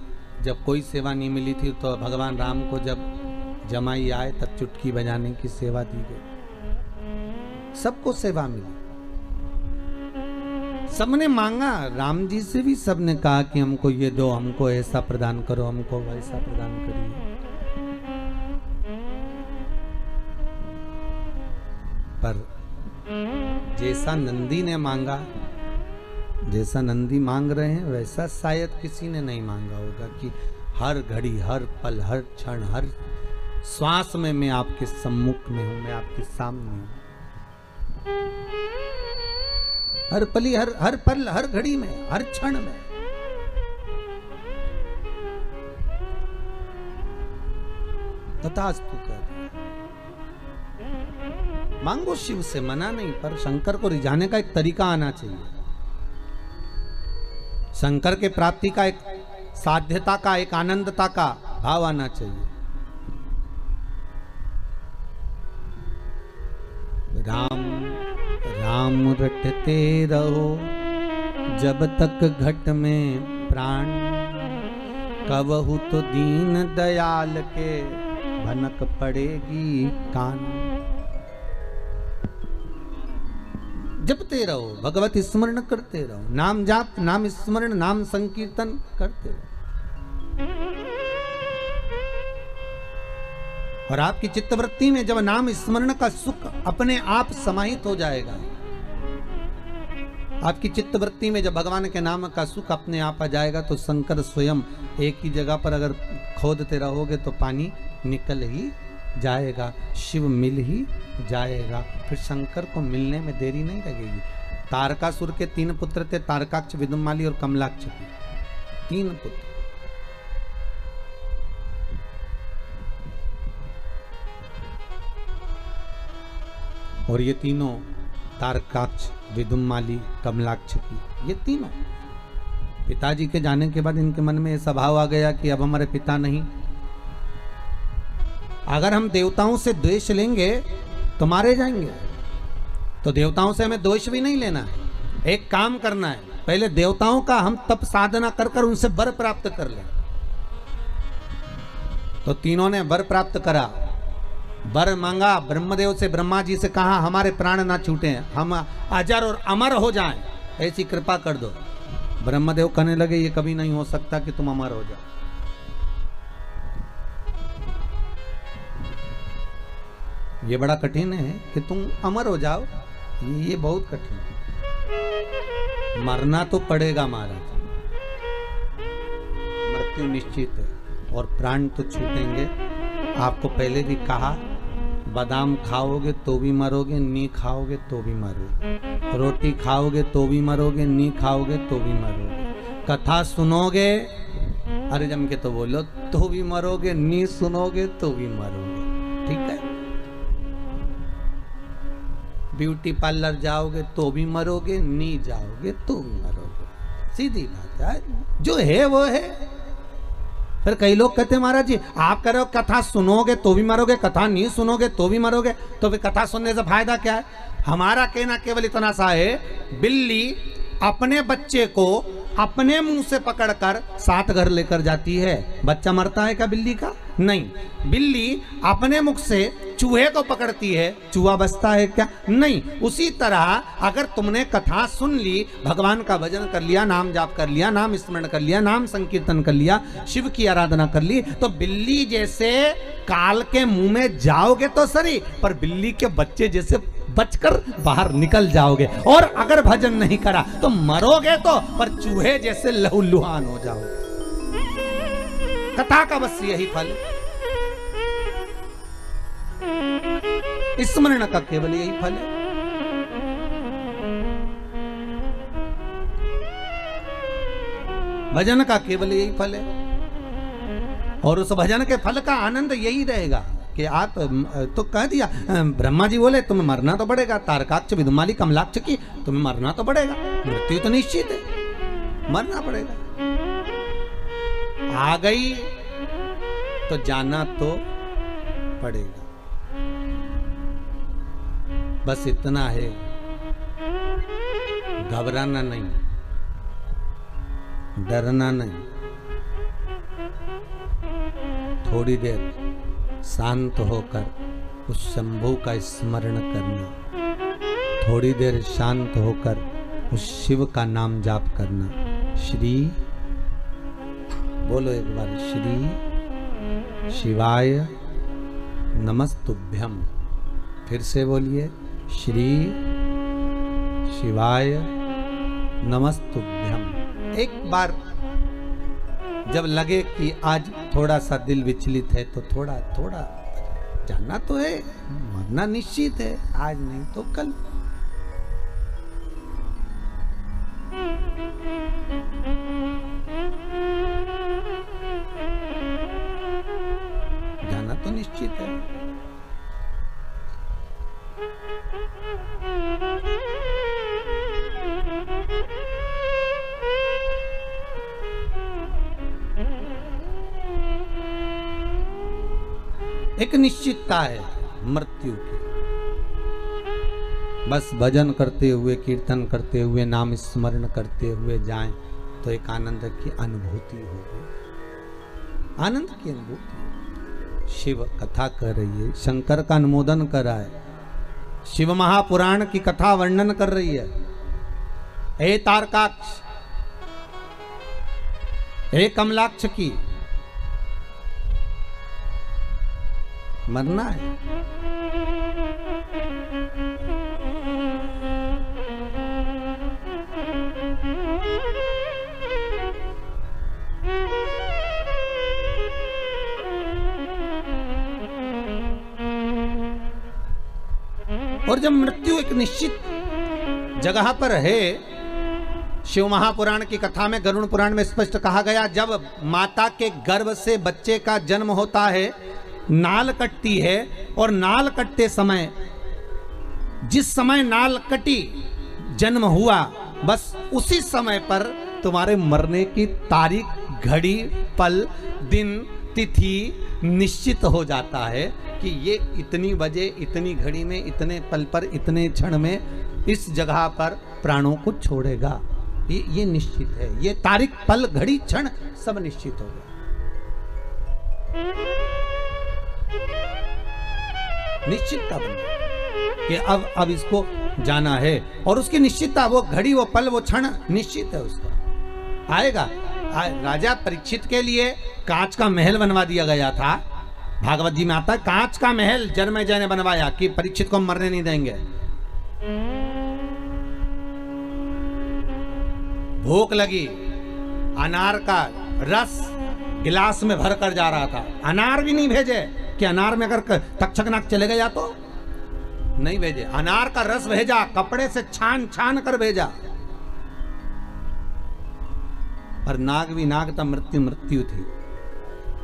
जब कोई सेवा नहीं मिली थी तो भगवान राम को जब जमाई आए तब चुटकी बजाने की सेवा दी गई। सबको सेवा मिली, सबने मांगा। राम जी से भी सबने कहा कि हमको ये दो, हमको ऐसा प्रदान करो, हमको वैसा प्रदान करिए। पर जैसा नंदी ने मांगा, जैसा नंदी मांग रहे हैं वैसा शायद किसी ने नहीं मांगा होगा कि हर घड़ी, हर पल, हर क्षण, हर श्वास में मैं आपके सम्मुख में हूं, मैं आपके सामने हूं। हर पली, हर पल, हर घड़ी में, हर क्षण में। तथास्तु कर मांगो, शिव से मना नहीं, पर शंकर को रिझाने का एक तरीका आना चाहिए। शंकर के प्राप्ति का एक साध्यता का, एक आनंदता का भाव आना चाहिए। राम राम रटते रहो जब तक घट में प्राण, कबहू तो दीन दयाल के भनक पड़ेगी कान। जपते रहो, भगवत स्मरण करते रहो, नाम जाप, नाम स्मरण, नाम संकीर्तन करते रहो। और आपकी चित्तवृत्ति में जब नाम स्मरण का सुख अपने आप समाहित हो जाएगा, आपकी चित्तवृत्ति में जब भगवान के नाम का सुख अपने आप आ जाएगा, तो शंकर स्वयं एक ही जगह पर अगर खोदते रहोगे तो पानी निकल ही जाएगा, शिव मिल ही जाएगा। फिर शंकर को मिलने में देरी नहीं लगेगी। तारकासुर के 3 पुत्र थे, तारकाक्ष, विदुमाली और कमलाक्ष के 3 पुत्र। और ये तीनों तारकाक्ष, विदुमाली, कमलाक्ष की, ये तीनों पिताजी के जाने के बाद इनके मन में ऐसा भाव आ गया कि अब हमारे पिता नहीं। अगर हम देवताओं से द्वेष लेंगे तो मारे जाएंगे, तो देवताओं से हमें द्वेष भी नहीं लेना है। एक काम करना है, पहले देवताओं का हम तप साधना कर कर उनसे वर प्राप्त कर लें। तो तीनों ने वर प्राप्त करा, वर मांगा ब्रह्मदेव से, ब्रह्मा जी से कहा हमारे प्राण ना छूटे, हम अजर और अमर हो जाएं, ऐसी कृपा कर दो। ब्रह्मदेव कहने लगे ये कभी नहीं हो सकता कि तुम अमर हो जाओ। ये बड़ा कठिन है कि तुम अमर हो जाओ, ये बहुत कठिन है। मरना तो पड़ेगा महाराज, मृत्यु निश्चित है और प्राण तो छूटेंगे। आपको पहले भी कहा बादाम खाओगे तो भी मरोगे, नहीं खाओगे तो भी मरोगे। रोटी खाओगे तो भी मरोगे, नहीं खाओगे तो भी मरोगे। कथा सुनोगे, अरे जम के तो बोलो, तो भी मरोगे, नहीं सुनोगे तो भी मरोगे। ठीक है। ब्यूटी पार्लर जाओगे तो भी मरोगे, नहीं जाओगे तो भी मरोगे। सीधी बात है, जो है वो है। फिर कई लोग कहते हैं महाराज जी आप कह रहे हो कथा सुनोगे तो भी मरोगे, कथा नहीं सुनोगे तो भी मरोगे, तो फिर कथा सुनने से फायदा क्या है? हमारा कहना केवल इतना सा है, बिल्ली अपने बच्चे को अपने मुंह से पकड़कर साथ घर लेकर जाती है। बच्चा मरता है क्या बिल्ली का? नहीं। बिल्ली अपने मुख से चूहे को पकड़ती है, चूहा बचता है क्या? नहीं। उसी तरह अगर तुमने कथा सुन ली, भगवान का भजन कर लिया, नाम जाप कर लिया, नाम स्मरण कर लिया, नाम संकीर्तन कर लिया, शिव की आराधना कर ली, तो बिल्ली जैसे काल के मुंह में जाओगे तो सही, पर बिल्ली के बच्चे जैसे बचकर बाहर निकल जाओगे। और अगर भजन नहीं करा तो मरोगे तो, पर चूहे जैसे लहूलुहान हो जाओगे। कथा का बस यही फल, स्मरण का केवल यही फल है। भजन का केवल यही फल है। और उस भजन के फल का आनंद यही रहेगा कि आप तो कह दिया, ब्रह्मा जी बोले तुम्हें मरना तो पड़ेगा, तारकाक्ष विदुमाली कमलाक्ष की तुम्हें मरना तो पड़ेगा, मृत्यु तो निश्चित है, मरना पड़ेगा। आ गई तो जाना तो पड़ेगा। बस इतना है, घबराना नहीं, डरना नहीं, थोड़ी देर शांत होकर उस शंभू का स्मरण करना, थोड़ी देर शांत होकर उस शिव का नाम जाप करना। श्री बोलो एक बार, श्री शिवाय नमस्तुभ्यम। फिर से बोलिए, श्री शिवाय नमस्तुभ्यम। एक बार जब लगे कि आज थोड़ा सा दिल विचलित है तो थोड़ा थोड़ा जानना तो है, मरना निश्चित है, आज नहीं तो कल। जाना तो निश्चित है। एक निश्चितता है मृत्यु की। बस भजन करते हुए, कीर्तन करते हुए, नाम स्मरण करते हुए जाएं तो एक आनंद की अनुभूति होगी, आनंद की अनुभूति। शिव कथा कर रही है, शंकर का अनुमोदन कर रहा है, शिव महापुराण की कथा वर्णन कर रही है। हे तारकाक्ष, हे कमलाक्ष की मरना है। और जब मृत्यु एक निश्चित जगह पर है, शिव महापुराण की कथा में, गरुड़ पुराण में स्पष्ट कहा गया, जब माता के गर्भ से बच्चे का जन्म होता है, नाल कटती है, और नाल कटते समय, जिस समय नाल कटी, जन्म हुआ, बस उसी समय पर तुम्हारे मरने की तारीख, घड़ी, पल, दिन, तिथि निश्चित हो जाता है कि ये इतनी बजे, इतनी घड़ी में, इतने पल पर, इतने क्षण में इस जगह पर प्राणों को छोड़ेगा। ये निश्चित है। ये तारीख, पल, घड़ी, क्षण सब निश्चित हो गया। निश्चितता बन कि अब इसको जाना है, और उसकी निश्चितता, वो घड़ी, वो पल, वो क्षण निश्चित है, उसका आएगा। राजा परीक्षित के लिए कांच का महल बनवा दिया गया था। भागवत जी में आता है, कांच का महल जन्मेजय ने बनवाया कि परीक्षित को मरने नहीं देंगे। भूख लगी, अनार का रस गिलास में भर कर जा रहा था, अनार भी नहीं भेजे, कि अनार में अगर तक्षक नाग चले गया तो नहीं भेजे। अनार का रस भेजा, कपड़े से छान छान कर भेजा, पर नाग भी नाग था, मृत्यु मृत्यु थी।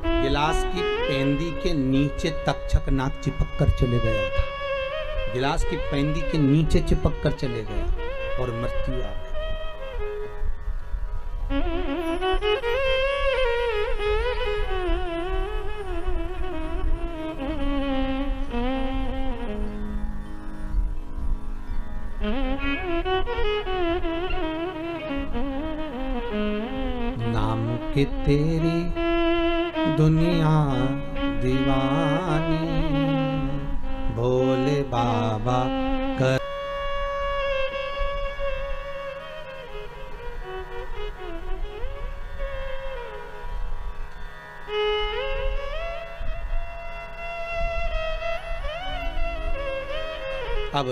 गिलास की पेंदी के नीचे तक्षक नाग चिपक कर चले गया था, गिलास की पेंदी के नीचे चिपक कर चले गया और मृत्यु आ गई। नाम के तेरी दुनिया दीवानी, भोले बाबा कर। अब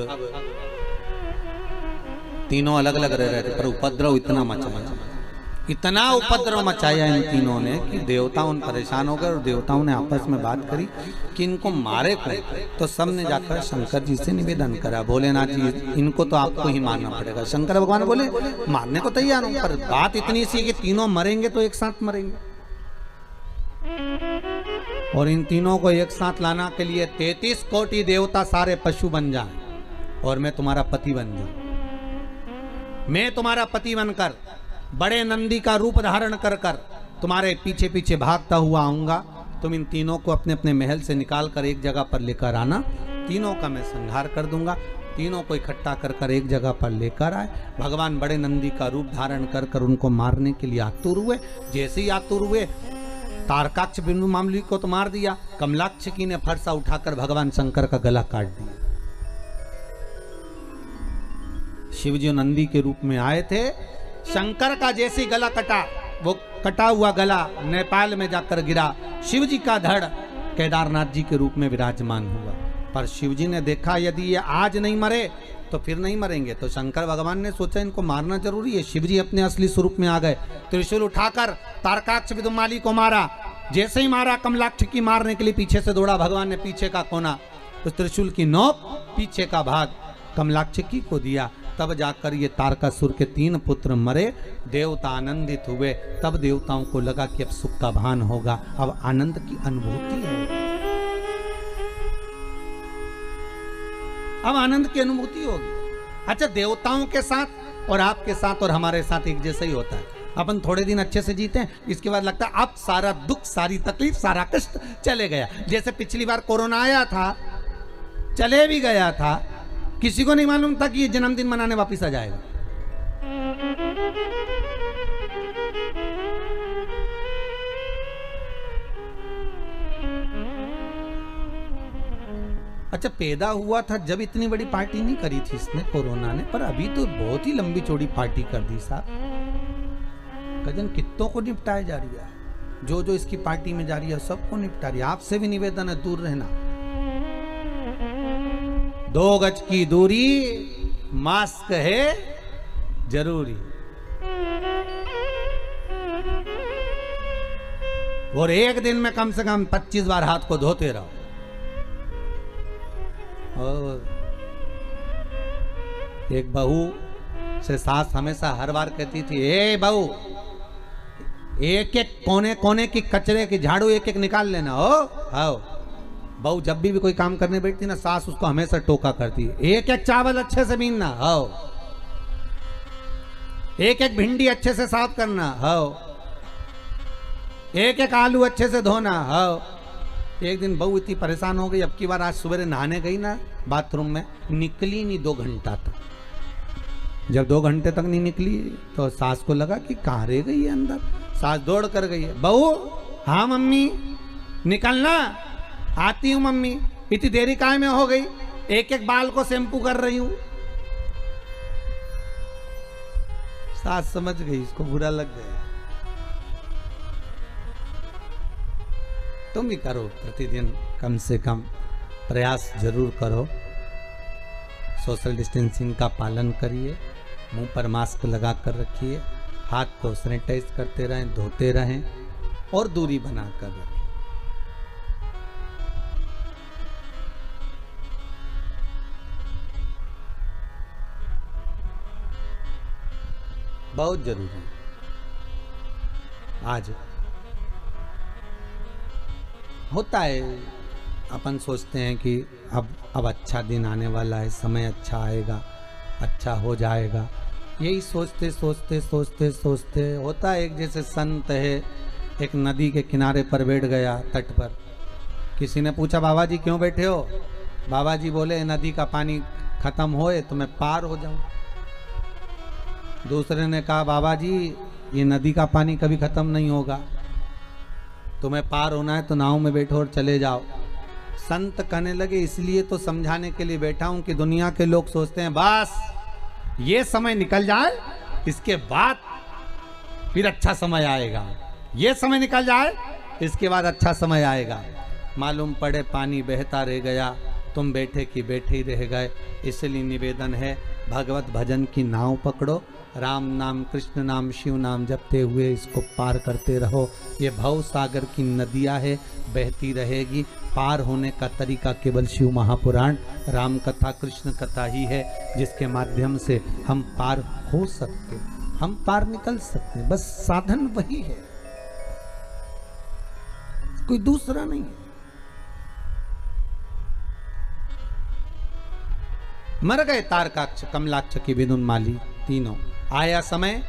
तीनों अलग अलग रह रहे थे, पर उपद्रव इतना मचा, इतना उपद्रव मचाया इन तीनों ने कि देवताओं परेशान हो गए और देवताओं ने आपस में बात करी कि इनको मारे कौन। तो सब ने जाकर शंकर जी से निवेदन करा, भोलेनाथ जी इनको तो आपको ही मारना पड़ेगा। शंकर भगवान बोले मारने को तैयार हूं, पर बात इतनी सी है कि तीनों मरेंगे तो एक साथ मरेंगे, और इन तीनों को एक साथ लाना के लिए 33 कोटि देवता सारे पशु बन जाए और मैं तुम्हारा पति बन जाऊं। मैं तुम्हारा पति बनकर बड़े नंदी का रूप धारण कर कर तुम्हारे पीछे पीछे भागता हुआ आऊंगा। तुम इन तीनों को अपने अपने महल से निकाल कर एक जगह पर लेकर आना, तीनों का मैं संहार कर दूंगा। तीनों को इकट्ठा कर कर एक जगह पर लेकर आए। भगवान बड़े नंदी का रूप धारण कर कर उनको मारने के लिए आतुर हुए। जैसे ही आतुर हुए, तारकाक्ष बिंदु मामली को तो मार दिया, कमलाक्षकी ने फरसा उठाकर भगवान शंकर का गला काट दिया। शिवजी नंदी के रूप में आए थे, शंकर का जैसे गला कटा, वो कटा हुआ गला नेपाल में जाकर गिरा। शिवजी का धड़ केदारनाथ जी के रूप में विराजमान हुआ। पर शिवजी ने देखा यदि ये आज नहीं मरे तो फिर नहीं मरेंगे, तो शंकर भगवान ने सोचा इनको मारना जरूरी है। शिवजी अपने असली स्वरूप में आ गए, त्रिशूल उठाकर तारकाक्ष विदुमाली को मारा। जैसे ही मारा, कमलाक्षकी मारने के लिए पीछे से दौड़ा। भगवान ने पीछे का कोना, उस त्रिशूल की नोक, पीछे का भाग कमलाक्षकी को दिया। तब जाकर ये तारकासुर के 3 पुत्र मरे। देवता आनंदित हुए। तब देवताओं को लगा कि अब सुख का भान होगा, अब आनंद की अनुभूति है, अब आनंद की अनुभूति होगी। अच्छा, देवताओं के साथ और आपके साथ और हमारे साथ एक जैसा ही होता है। अपन थोड़े दिन अच्छे से जीते हैं, इसके बाद लगता है अब सारा दुख, सारी तकलीफ, सारा कष्ट चले गया। जैसे पिछली बार कोरोना आया था, चले भी गया था, किसी को नहीं मालूम था कि ये जन्मदिन मनाने वापस आ जाएगा। अच्छा, पैदा हुआ था जब इतनी बड़ी पार्टी नहीं करी थी इसने, कोरोना ने, पर अभी तो बहुत ही लंबी चौड़ी पार्टी कर दी साहब। कजन कितनों को निपटाया जा रही है, जो जो इसकी पार्टी में जा रही है सबको निपटा रही है। आपसे भी निवेदन है, दूर रहना, 2 गज की दूरी, मास्क है जरूरी, और एक दिन में कम से कम 25 बार हाथ को धोते रहो। और एक बहू से सास हमेशा हर बार कहती थी, ए बहू, एक एक कोने कोने की कचरे की झाड़ू एक एक निकाल लेना। हो आओ। बहू जब भी कोई काम करने बैठती ना, सास उसको हमेशा टोका करती है, एक एक चावल अच्छे से बीनना। हो, एक एक भिंडी अच्छे से साफ करना। हो, एक एक आलू अच्छे से धोना। हो। एक दिन बहू इतनी परेशान हो गई, अब की बार आज सुबह नहाने गई ना बाथरूम में, निकली नहीं 2 घंटा तक। जब 2 घंटे तक नहीं निकली तो सास को लगा कि कहाँ रह गई है अंदर। सास दौड़ कर गई है, बहू, हाँ मम्मी निकलना। आती हूँ मम्मी। इतनी देरी काहे में हो गई? एक एक बाल को शैम्पू कर रही हूँ। सास समझ गई, इसको बुरा लग गया। तुम भी करो, प्रतिदिन कम से कम प्रयास जरूर करो। सोशल डिस्टेंसिंग का पालन करिए, मुंह पर मास्क लगा कर रखिए, हाथ को सैनिटाइज करते रहें, धोते रहें और दूरी बनाकर रखें। बहुत जरूरी है। आज होता है, अपन सोचते हैं कि अब अच्छा दिन आने वाला है, समय अच्छा आएगा, अच्छा हो जाएगा। यही सोचते सोचते सोचते सोचते होता है। एक जैसे संत है, एक नदी के किनारे पर बैठ गया, तट पर। किसी ने पूछा, बाबा जी क्यों बैठे हो? बाबा जी बोले, नदी का पानी खत्म होए तो मैं पार हो जाऊं। दूसरे ने कहा, बाबा जी ये नदी का पानी कभी खत्म नहीं होगा, तुम्हें पार होना है तो नाव में बैठो और चले जाओ। संत कहने लगे, इसलिए तो समझाने के लिए बैठा हूं कि दुनिया के लोग सोचते हैं बस ये समय निकल जाए, इसके बाद फिर अच्छा समय आएगा, ये समय निकल जाए इसके बाद अच्छा समय आएगा। मालूम पड़े पानी बहता रह गया, तुम बैठे कि बैठे ही रह गए। इसलिए निवेदन है, भगवत भजन की नाव पकड़ो, राम नाम कृष्ण नाम शिव नाम जपते हुए इसको पार करते रहो। ये भव सागर की नदियाँ है, बहती रहेगी। पार होने का तरीका केवल शिव महापुराण, राम कथा, कृष्ण कथा ही है, जिसके माध्यम से हम पार हो सकते, हम पार निकल सकते। बस साधन वही है, कोई दूसरा नहीं है। मर गए तारकाक्ष, कमलाक्ष की विदुन्माली तीनों। आया समय,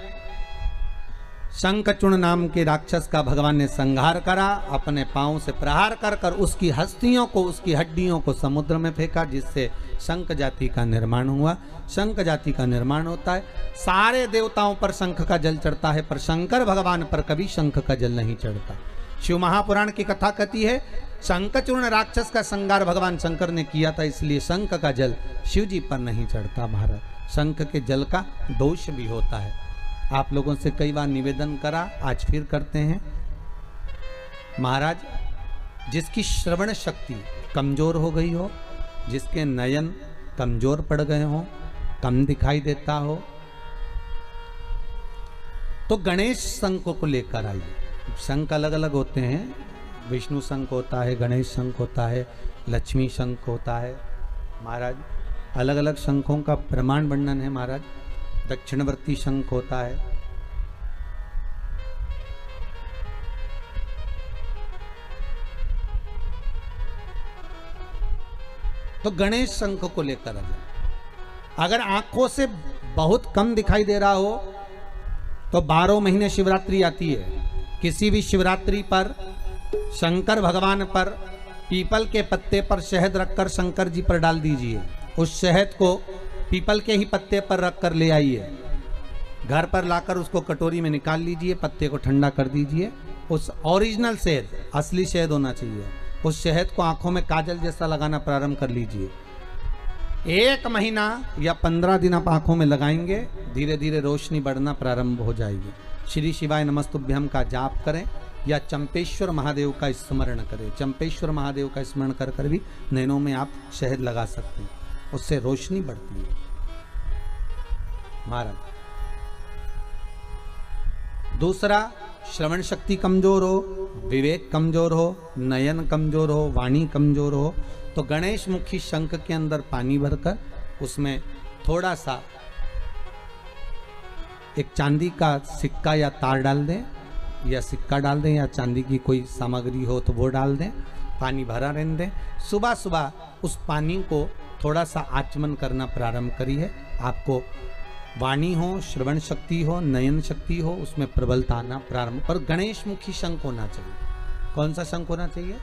शंखचूर्ण नाम के राक्षस का भगवान ने संहार करा, अपने पांव से प्रहार कर कर उसकी हस्तियों को, उसकी हड्डियों को समुद्र में फेंका, जिससे शंख जाति का निर्माण हुआ। शंख जाति का निर्माण होता है, सारे देवताओं पर शंख का जल चढ़ता है, पर शंकर भगवान पर कभी शंख का जल नहीं चढ़ता। शिव महापुराण की कथा कहती है, शंखचूर्ण राक्षस का संहार भगवान शंकर ने किया था, इसलिए शंख का जल शिव जी पर नहीं चढ़ता। महाराज, शंख के जल का दोष भी होता है। आप लोगों से कई बार निवेदन करा, आज फिर करते हैं। महाराज, जिसकी श्रवण शक्ति कमजोर हो गई हो, जिसके नयन कमजोर पड़ गए हो, कम दिखाई देता हो, तो गणेश शंख को लेकर आइए। शंख अलग अलग होते हैं, विष्णु शंख होता है, गणेश शंख होता है, लक्ष्मी शंख होता है। महाराज, अलग अलग शंखों का प्रमाण वर्णन है। महाराज, दक्षिणवर्ती शंख होता है, तो गणेश शंख को लेकर आ जाए। अगर आंखों से बहुत कम दिखाई दे रहा हो तो 12 महीने शिवरात्रि आती है, किसी भी शिवरात्रि पर शंकर भगवान पर पीपल के पत्ते पर शहद रखकर शंकर जी पर डाल दीजिए। उस शहद को पीपल के ही पत्ते पर रखकर ले आइए, घर पर लाकर उसको कटोरी में निकाल लीजिए, पत्ते को ठंडा कर दीजिए। उस ओरिजिनल शहद, असली शहद होना चाहिए, उस शहद को आंखों में काजल जैसा लगाना प्रारंभ कर लीजिए। 1 महीना या 15 दिन आप आंखों में लगाएंगे, धीरे धीरे रोशनी बढ़ना प्रारंभ हो जाएगी। श्री शिवाय नमस्तुभ्यम का जाप करें या चंपेश्वर महादेव का स्मरण करें। चंपेश्वर महादेव का स्मरण कर कर भी नैनों में आप शहद लगा सकते हैं, उससे रोशनी बढ़ती है। महाराज, दूसरा, श्रवण शक्ति कमजोर हो, विवेक कमजोर हो, नयन कमजोर हो, वाणी कमजोर हो, तो गणेश मुखी शंख के अंदर पानी भरकर उसमें थोड़ा सा एक चांदी का सिक्का या तार डाल दें, या सिक्का डाल दें, या चांदी की कोई सामग्री हो तो वो डाल दें, पानी भरा रहने दें। सुबह सुबह उस पानी को थोड़ा सा आचमन करना प्रारंभ करिए। आपको वाणी हो, श्रवण शक्ति हो, नयन शक्ति हो, उसमें प्रबलता आना प्रारंभ। पर गणेश मुखी शंख होना चाहिए। कौन सा शंख होना चाहिए?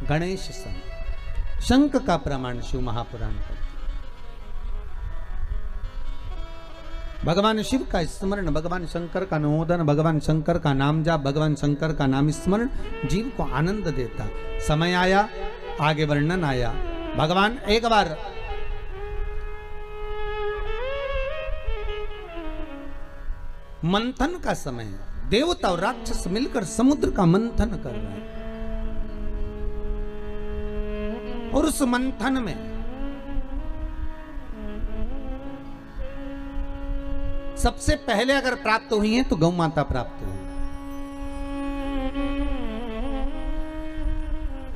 गणेश शंख। शंख का प्रमाण शिव महापुराण का। भगवान शिव का स्मरण, भगवान शंकर का अनुमोदन, भगवान शंकर का नाम जाप, भगवान शंकर का नाम स्मरण जीव को आनंद देता। समय आया, आगे वर्णन आया। भगवान एक बार मंथन का समय है, देवता और राक्षस मिलकर समुद्र का मंथन कर रहे हैं, और उस मंथन में सबसे पहले अगर प्राप्त हुई है तो गौ माता प्राप्त हुई।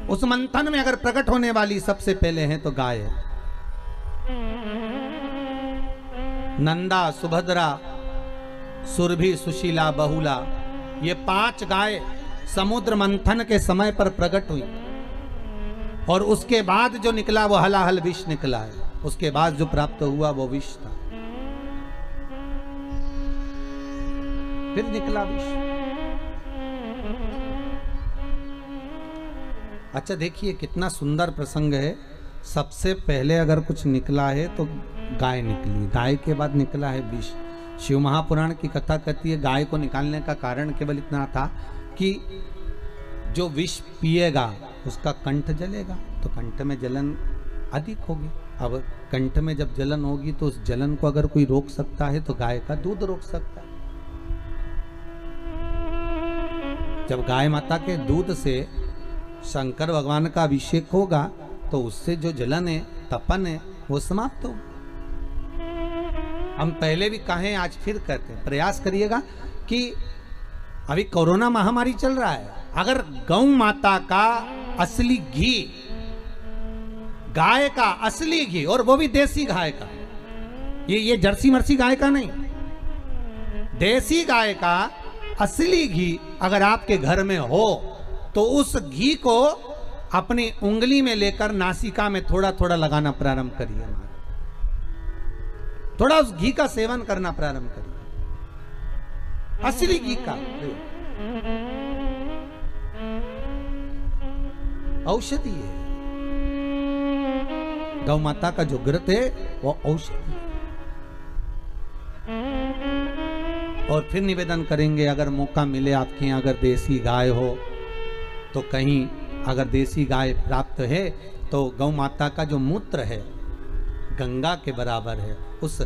उस मंथन में अगर प्रकट होने वाली सबसे पहले है तो गाय है। नंदा, सुभद्रा, सुरभि, सुशीला, बहुला, ये 5 गाय समुद्र मंथन के समय पर प्रकट हुई और उसके बाद जो निकला वो हलाहल विष निकला है। उसके बाद जो प्राप्त हुआ वो विष था, फिर निकला विष। अच्छा देखिए कितना सुंदर प्रसंग है। सबसे पहले अगर कुछ निकला है तो गाय निकली, गाय के बाद निकला है विष। शिव महापुराण की कथा कहती है गाय को निकालने का कारण केवल इतना था कि जो विष पिएगा उसका कंठ जलेगा, तो कंठ में जलन अधिक होगी। अब कंठ में जब जलन होगी तो उस जलन को अगर कोई रोक सकता है तो गाय का दूध रोक सकता है। जब गाय माता के दूध से शंकर भगवान का अभिषेक होगा तो उससे जो जलन है, तपन है, वो समाप्त होगा। हम पहले भी कहें, आज फिर कहते हैं, प्रयास करिएगा कि अभी कोरोना महामारी चल रहा है, अगर गौ माता का असली घी, गाय का असली घी, और वो भी देसी गाय का, ये जर्सी मर्सी गाय का नहीं, देसी गाय का असली घी अगर आपके घर में हो तो उस घी को अपनी उंगली में लेकर नासिका में थोड़ा थोड़ा लगाना प्रारंभ करिए। थोड़ा उस घी का सेवन करना प्रारंभ करिए, असली घी का। औषधि है, गौ माता का जो घृत है वो औषधि। और फिर निवेदन करेंगे, अगर मौका मिले आपके यहाँ अगर देसी गाय हो तो कहीं अगर देसी गाय प्राप्त है तो गौ माता का जो मूत्र है गंगा के बराबर है, उस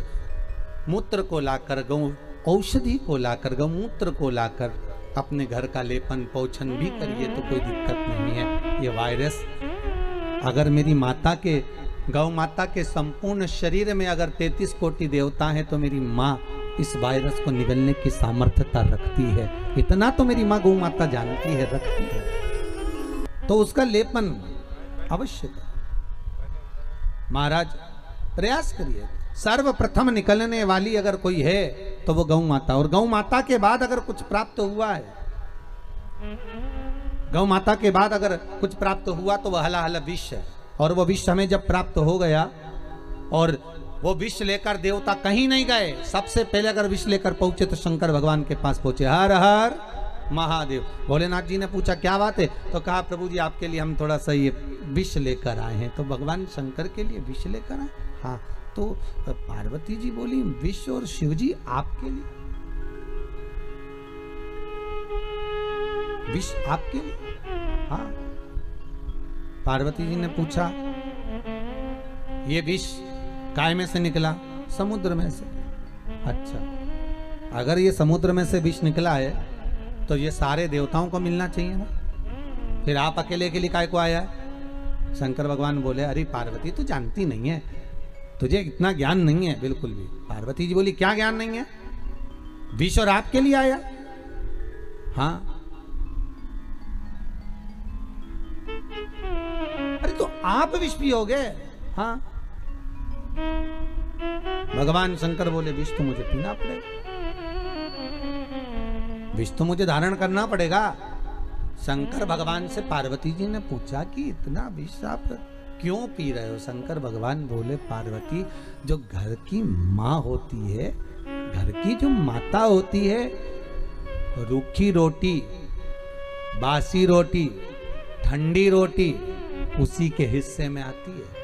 मूत्र को लाकर, गौ औषधि को लाकर, गौमूत्र को लाकर अपने घर का लेपन पोषण भी करिए तो कोई दिक्कत नहीं है। ये वायरस अगर मेरी माता के, गौ माता के संपूर्ण शरीर में अगर 33 कोटि देवता है तो मेरी माँ इस वायरस को निगलने की सामर्थ्यता रखती है। इतना तो मेरी माँ गौ माता जानती है, रखती है, तो उसका लेपन अवश्य करें। महाराज प्रयास करिए, सर्वप्रथम निकलने वाली अगर कोई है तो वो गौ माता, और गौ माता के बाद अगर कुछ प्राप्त हुआ है, गौ माता के बाद अगर कुछ प्राप्त हुआ तो वह हला हला विष है। और वो विष हमें जब प्राप्त हो गया और वो विष लेकर देवता कहीं नहीं गए, सबसे पहले अगर विष लेकर पहुंचे तो शंकर भगवान के पास पहुंचे। हर हर महादेव। भोलेनाथ जी ने पूछा क्या बात है, तो कहा प्रभु जी आपके लिए हम थोड़ा सा ये विष लेकर आए हैं। तो भगवान शंकर के लिए विष लेकर आए? हाँ। तो पार्वती जी बोली विष और शिव जी आपके लिए? विष आपके लिए? हाँ। पार्वती जी ने पूछा ये विष काय में से निकला? समुद्र में से। अच्छा, अगर ये समुद्र में से विष निकला है तो ये सारे देवताओं को मिलना चाहिए ना, फिर आप अकेले के लिए काय को आया है? शंकर भगवान बोले अरे पार्वती तू जानती नहीं है, तुझे इतना ज्ञान नहीं है बिल्कुल भी। पार्वती जी बोली क्या ज्ञान नहीं है? विष और आपके लिए आया? हाँ। अरे तो आप विष पियोगे? हाँ। भगवान शंकर बोले विष तो मुझे पीना पड़ेगा, विष तो मुझे धारण करना पड़ेगा। शंकर भगवान से पार्वती जी ने पूछा कि इतना विष आप क्यों पी रहे हो? शंकर भगवान बोले पार्वती जो घर की माँ होती है, घर की जो माता होती है, रूखी रोटी, बासी रोटी, ठंडी रोटी उसी के हिस्से में आती है।